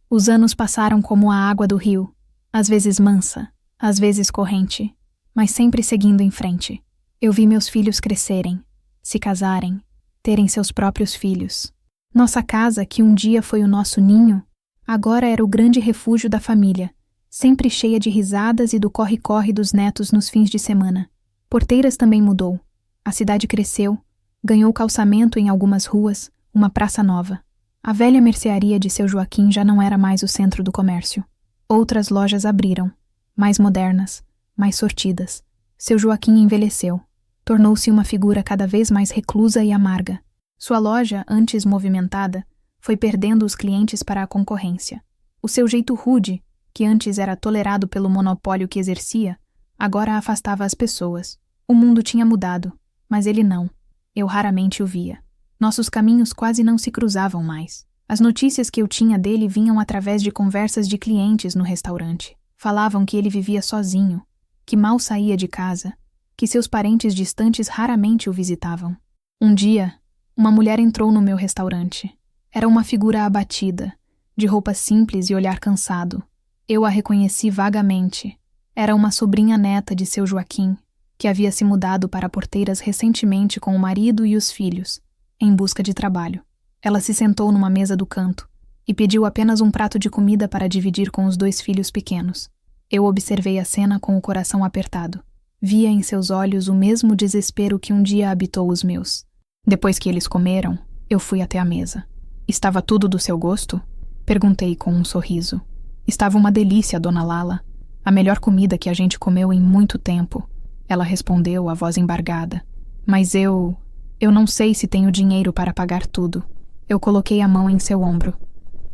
Os anos passaram como a água do rio, às vezes mansa, às vezes corrente, mas sempre seguindo em frente. Eu vi meus filhos crescerem, se casarem, terem seus próprios filhos. Nossa casa, que um dia foi o nosso ninho, agora era o grande refúgio da família, sempre cheia de risadas e do corre-corre dos netos nos fins de semana. Porteiras também mudou. A cidade cresceu, ganhou calçamento em algumas ruas, uma praça nova. A velha mercearia de Seu Joaquim já não era mais o centro do comércio. Outras lojas abriram, mais modernas, mais sortidas. Seu Joaquim envelheceu. Tornou-se uma figura cada vez mais reclusa e amarga. Sua loja, antes movimentada, foi perdendo os clientes para a concorrência. O seu jeito rude, que antes era tolerado pelo monopólio que exercia, agora afastava as pessoas. O mundo tinha mudado, mas ele não. Eu raramente o via. Nossos caminhos quase não se cruzavam mais. As notícias que eu tinha dele vinham através de conversas de clientes no restaurante. Falavam que ele vivia sozinho, que mal saía de casa, que seus parentes distantes raramente o visitavam. Um dia, uma mulher entrou no meu restaurante. Era uma figura abatida, de roupa simples e olhar cansado. Eu a reconheci vagamente. Era uma sobrinha neta de Seu Joaquim, que havia se mudado para Porteiras recentemente com o marido e os filhos, em busca de trabalho. Ela se sentou numa mesa do canto e pediu apenas um prato de comida para dividir com os 2 filhos pequenos. Eu observei a cena com o coração apertado. Via em seus olhos o mesmo desespero que um dia habitou os meus. Depois que eles comeram, eu fui até a mesa. Estava tudo do seu gosto? Perguntei com um sorriso. Estava uma delícia, dona Lala. A melhor comida que a gente comeu em muito tempo. Ela respondeu, a voz embargada. Mas eu não sei se tenho dinheiro para pagar tudo. Eu coloquei a mão em seu ombro.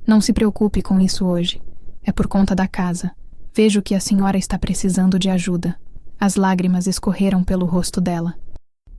Não se preocupe com isso hoje. É por conta da casa. Vejo que a senhora está precisando de ajuda. As lágrimas escorreram pelo rosto dela.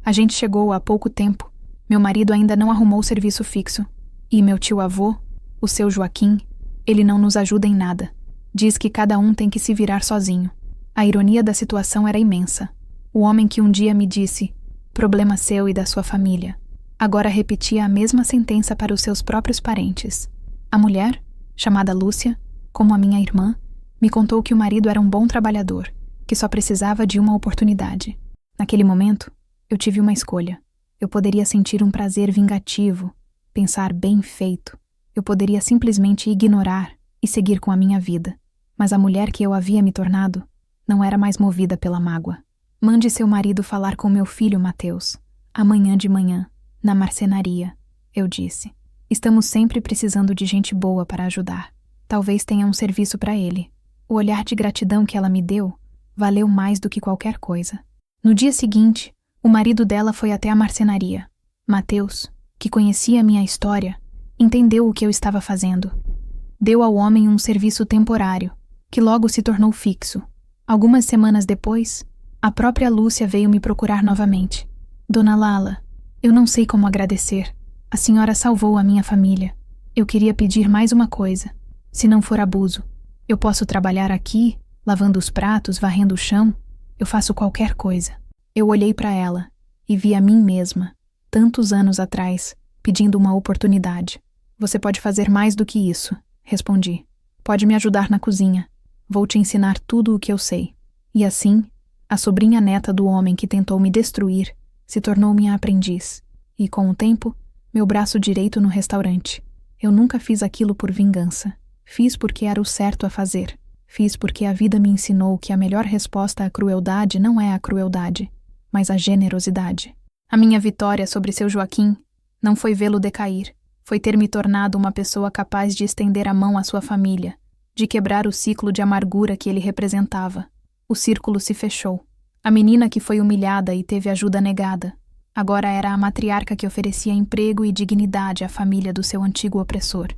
A gente chegou há pouco tempo. Meu marido ainda não arrumou serviço fixo. E meu tio-avô, o seu Joaquim, ele não nos ajuda em nada. Diz que cada um tem que se virar sozinho. A ironia da situação era imensa. O homem que um dia me disse, problema seu e da sua família, agora repetia a mesma sentença para os seus próprios parentes. A mulher, chamada Lúcia, como a minha irmã, me contou que o marido era um bom trabalhador, que só precisava de uma oportunidade. Naquele momento, eu tive uma escolha. Eu poderia sentir um prazer vingativo, pensar bem feito. Eu poderia simplesmente ignorar e seguir com a minha vida. Mas a mulher que eu havia me tornado não era mais movida pela mágoa. Mande seu marido falar com meu filho, Mateus. Amanhã de manhã, na marcenaria, eu disse. Estamos sempre precisando de gente boa para ajudar. Talvez tenha um serviço para ele. O olhar de gratidão que ela me deu valeu mais do que qualquer coisa. No dia seguinte, o marido dela foi até a marcenaria. Mateus, que conhecia minha história, entendeu o que eu estava fazendo. Deu ao homem um serviço temporário, que logo se tornou fixo. Algumas semanas depois, a própria Lúcia veio me procurar novamente. Dona Lala, eu não sei como agradecer. A senhora salvou a minha família. Eu queria pedir mais uma coisa. Se não for abuso, eu posso trabalhar aqui, lavando os pratos, varrendo o chão. Eu faço qualquer coisa. Eu olhei para ela e vi a mim mesma, tantos anos atrás, pedindo uma oportunidade. Você pode fazer mais do que isso, respondi. Pode me ajudar na cozinha. Vou te ensinar tudo o que eu sei. E assim, a sobrinha neta do homem que tentou me destruir se tornou minha aprendiz. E com o tempo, meu braço direito no restaurante. Eu nunca fiz aquilo por vingança. Fiz porque era o certo a fazer. Fiz porque a vida me ensinou que a melhor resposta à crueldade não é a crueldade, mas a generosidade. A minha vitória sobre seu Joaquim não foi vê-lo decair, foi ter me tornado uma pessoa capaz de estender a mão à sua família, de quebrar o ciclo de amargura que ele representava. O círculo se fechou. A menina que foi humilhada e teve ajuda negada, agora era a matriarca que oferecia emprego e dignidade à família do seu antigo opressor.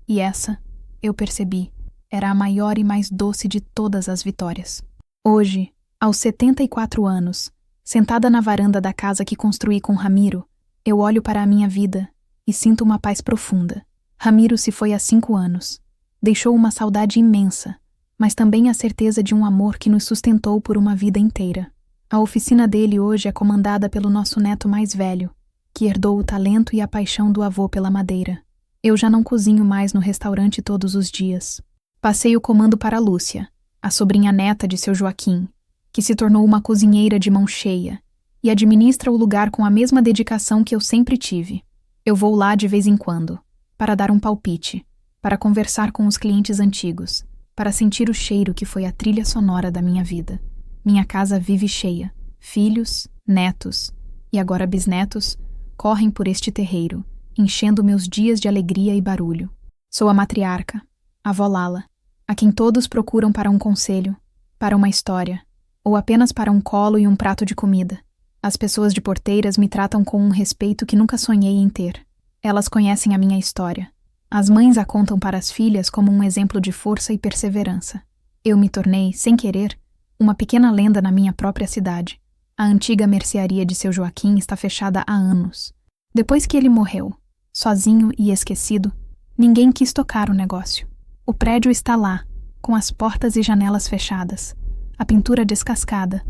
E essa, eu percebi, era a maior e mais doce de todas as vitórias. Hoje, aos 74 anos, sentada na varanda da casa que construí com Ramiro, eu olho para a minha vida e sinto uma paz profunda. Ramiro se foi há 5 anos. Deixou uma saudade imensa, mas também a certeza de um amor que nos sustentou por uma vida inteira. A oficina dele hoje é comandada pelo nosso neto mais velho, que herdou o talento e a paixão do avô pela madeira. Eu já não cozinho mais no restaurante todos os dias. Passei o comando para Lúcia, a sobrinha neta de seu Joaquim, que se tornou uma cozinheira de mão cheia e administra o lugar com a mesma dedicação que eu sempre tive. Eu vou lá de vez em quando, para dar um palpite, para conversar com os clientes antigos, para sentir o cheiro que foi a trilha sonora da minha vida. Minha casa vive cheia. Filhos, netos e agora bisnetos correm por este terreiro, enchendo meus dias de alegria e barulho. Sou a matriarca, a avó Lala, a quem todos procuram para um conselho, para uma história, ou apenas para um colo e um prato de comida. As pessoas de Porteiras me tratam com um respeito que nunca sonhei em ter. Elas conhecem a minha história. As mães a contam para as filhas como um exemplo de força e perseverança. Eu me tornei, sem querer, uma pequena lenda na minha própria cidade. A antiga mercearia de seu Joaquim está fechada há anos. Depois que ele morreu, sozinho e esquecido, ninguém quis tocar o negócio. O prédio está lá, com as portas e janelas fechadas, a pintura descascada,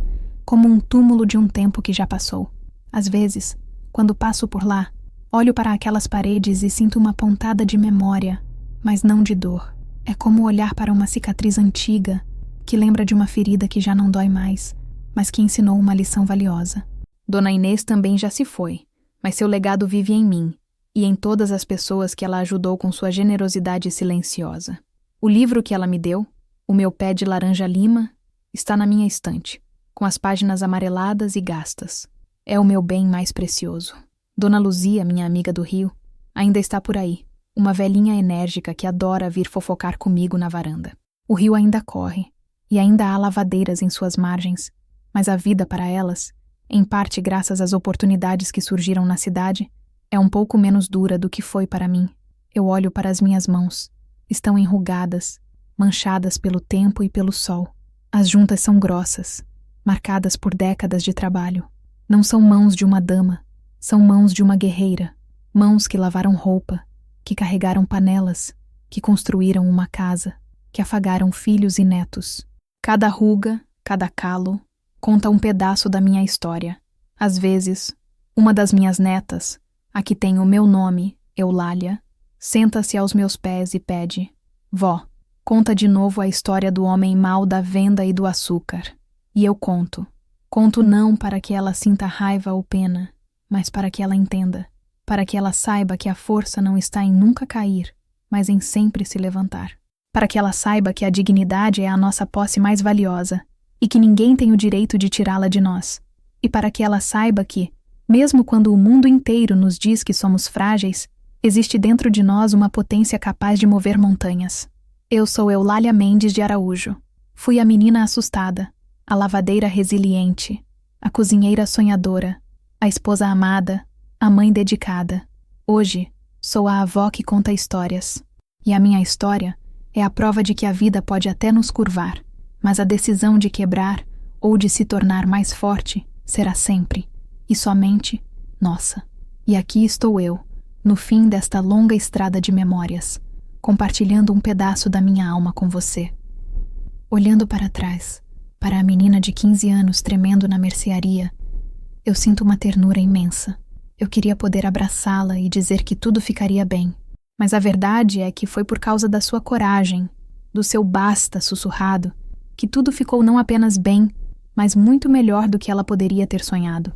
como um túmulo de um tempo que já passou. Às vezes, quando passo por lá, olho para aquelas paredes e sinto uma pontada de memória, mas não de dor. É como olhar para uma cicatriz antiga, que lembra de uma ferida que já não dói mais, mas que ensinou uma lição valiosa. Dona Inês também já se foi, mas seu legado vive em mim e em todas as pessoas que ela ajudou com sua generosidade silenciosa. O livro que ela me deu, O Meu Pé de Laranja Lima, está na minha estante, com as páginas amareladas e gastas. É o meu bem mais precioso. Dona Luzia, minha amiga do Rio, ainda está por aí, uma velhinha enérgica que adora vir fofocar comigo na varanda. O rio ainda corre, e ainda há lavadeiras em suas margens, mas a vida para elas, em parte graças às oportunidades que surgiram na cidade, é um pouco menos dura do que foi para mim. Eu olho para as minhas mãos. Estão enrugadas, manchadas pelo tempo e pelo sol. As juntas são grossas, marcadas por décadas de trabalho. Não são mãos de uma dama, são mãos de uma guerreira. Mãos que lavaram roupa, que carregaram panelas, que construíram uma casa, que afagaram filhos e netos. Cada ruga, cada calo, conta um pedaço da minha história. Às vezes, uma das minhas netas, a que tem o meu nome, Eulália, senta-se aos meus pés e pede: Vó, conta de novo a história do homem mau da venda e do açúcar. E eu conto. Conto não para que ela sinta raiva ou pena, mas para que ela entenda, para que ela saiba que a força não está em nunca cair, mas em sempre se levantar. Para que ela saiba que a dignidade é a nossa posse mais valiosa e que ninguém tem o direito de tirá-la de nós. E para que ela saiba que, mesmo quando o mundo inteiro nos diz que somos frágeis, existe dentro de nós uma potência capaz de mover montanhas. Eu sou Eulália Mendes de Araújo. Fui a menina assustada, a lavadeira resiliente, a cozinheira sonhadora, a esposa amada, a mãe dedicada. Hoje, sou a avó que conta histórias. E a minha história é a prova de que a vida pode até nos curvar, mas a decisão de quebrar ou de se tornar mais forte será sempre, e somente, nossa. E aqui estou eu, no fim desta longa estrada de memórias, compartilhando um pedaço da minha alma com você. Olhando para trás, para a menina de 15 anos tremendo na mercearia, eu sinto uma ternura imensa. Eu queria poder abraçá-la e dizer que tudo ficaria bem. Mas a verdade é que foi por causa da sua coragem, do seu basta sussurrado, que tudo ficou não apenas bem, mas muito melhor do que ela poderia ter sonhado.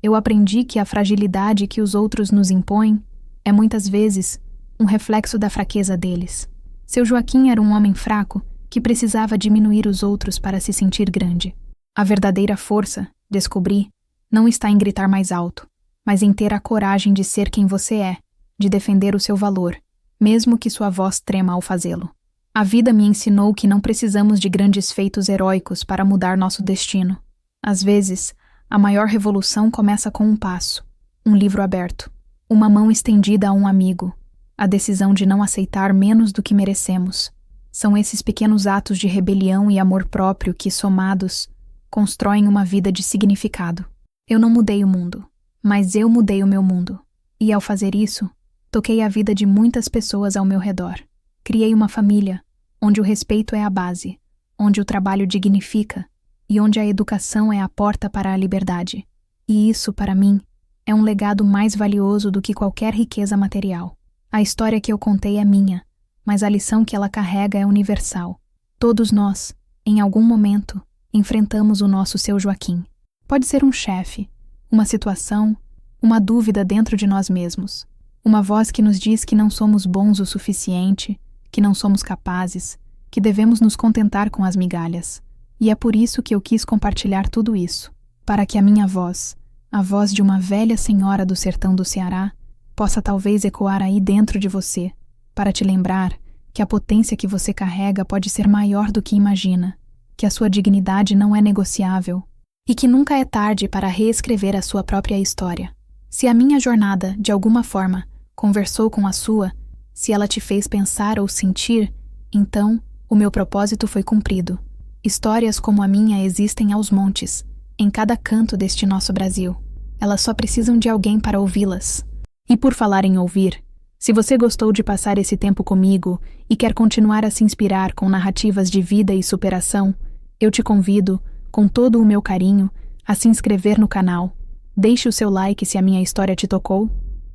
Eu aprendi que a fragilidade que os outros nos impõem é muitas vezes um reflexo da fraqueza deles. Seu Joaquim era um homem fraco que precisava diminuir os outros para se sentir grande. A verdadeira força, descobri, não está em gritar mais alto, mas em ter a coragem de ser quem você é, de defender o seu valor, mesmo que sua voz trema ao fazê-lo. A vida me ensinou que não precisamos de grandes feitos heróicos para mudar nosso destino. Às vezes, a maior revolução começa com um passo, um livro aberto, uma mão estendida a um amigo, a decisão de não aceitar menos do que merecemos. São esses pequenos atos de rebelião e amor próprio que, somados, constroem uma vida de significado. Eu não mudei o mundo, mas eu mudei o meu mundo. E ao fazer isso, toquei a vida de muitas pessoas ao meu redor. Criei uma família, onde o respeito é a base, onde o trabalho dignifica e onde a educação é a porta para a liberdade. E isso, para mim, é um legado mais valioso do que qualquer riqueza material. A história que eu contei é minha, mas a lição que ela carrega é universal. Todos nós, em algum momento, enfrentamos o nosso Seu Joaquim. Pode ser um chefe, uma situação, uma dúvida dentro de nós mesmos. Uma voz que nos diz que não somos bons o suficiente, que não somos capazes, que devemos nos contentar com as migalhas. E é por isso que eu quis compartilhar tudo isso, para que a minha voz, a voz de uma velha senhora do sertão do Ceará, possa talvez ecoar aí dentro de você, para te lembrar que a potência que você carrega pode ser maior do que imagina, que a sua dignidade não é negociável e que nunca é tarde para reescrever a sua própria história. Se a minha jornada, de alguma forma, conversou com a sua, se ela te fez pensar ou sentir, então o meu propósito foi cumprido. Histórias como a minha existem aos montes, em cada canto deste nosso Brasil. Elas só precisam de alguém para ouvi-las. E por falar em ouvir, se você gostou de passar esse tempo comigo e quer continuar a se inspirar com narrativas de vida e superação, eu te convido, com todo o meu carinho, a se inscrever no canal. Deixe o seu like se a minha história te tocou.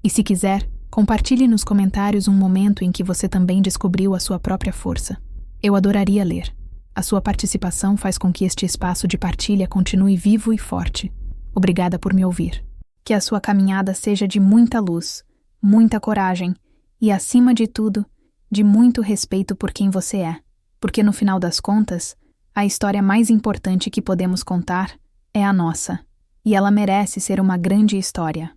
E se quiser, compartilhe nos comentários um momento em que você também descobriu a sua própria força. Eu adoraria ler. A sua participação faz com que este espaço de partilha continue vivo e forte. Obrigada por me ouvir. Que a sua caminhada seja de muita luz, muita coragem e, acima de tudo, de muito respeito por quem você é. Porque no final das contas, a história mais importante que podemos contar é a nossa. E ela merece ser uma grande história.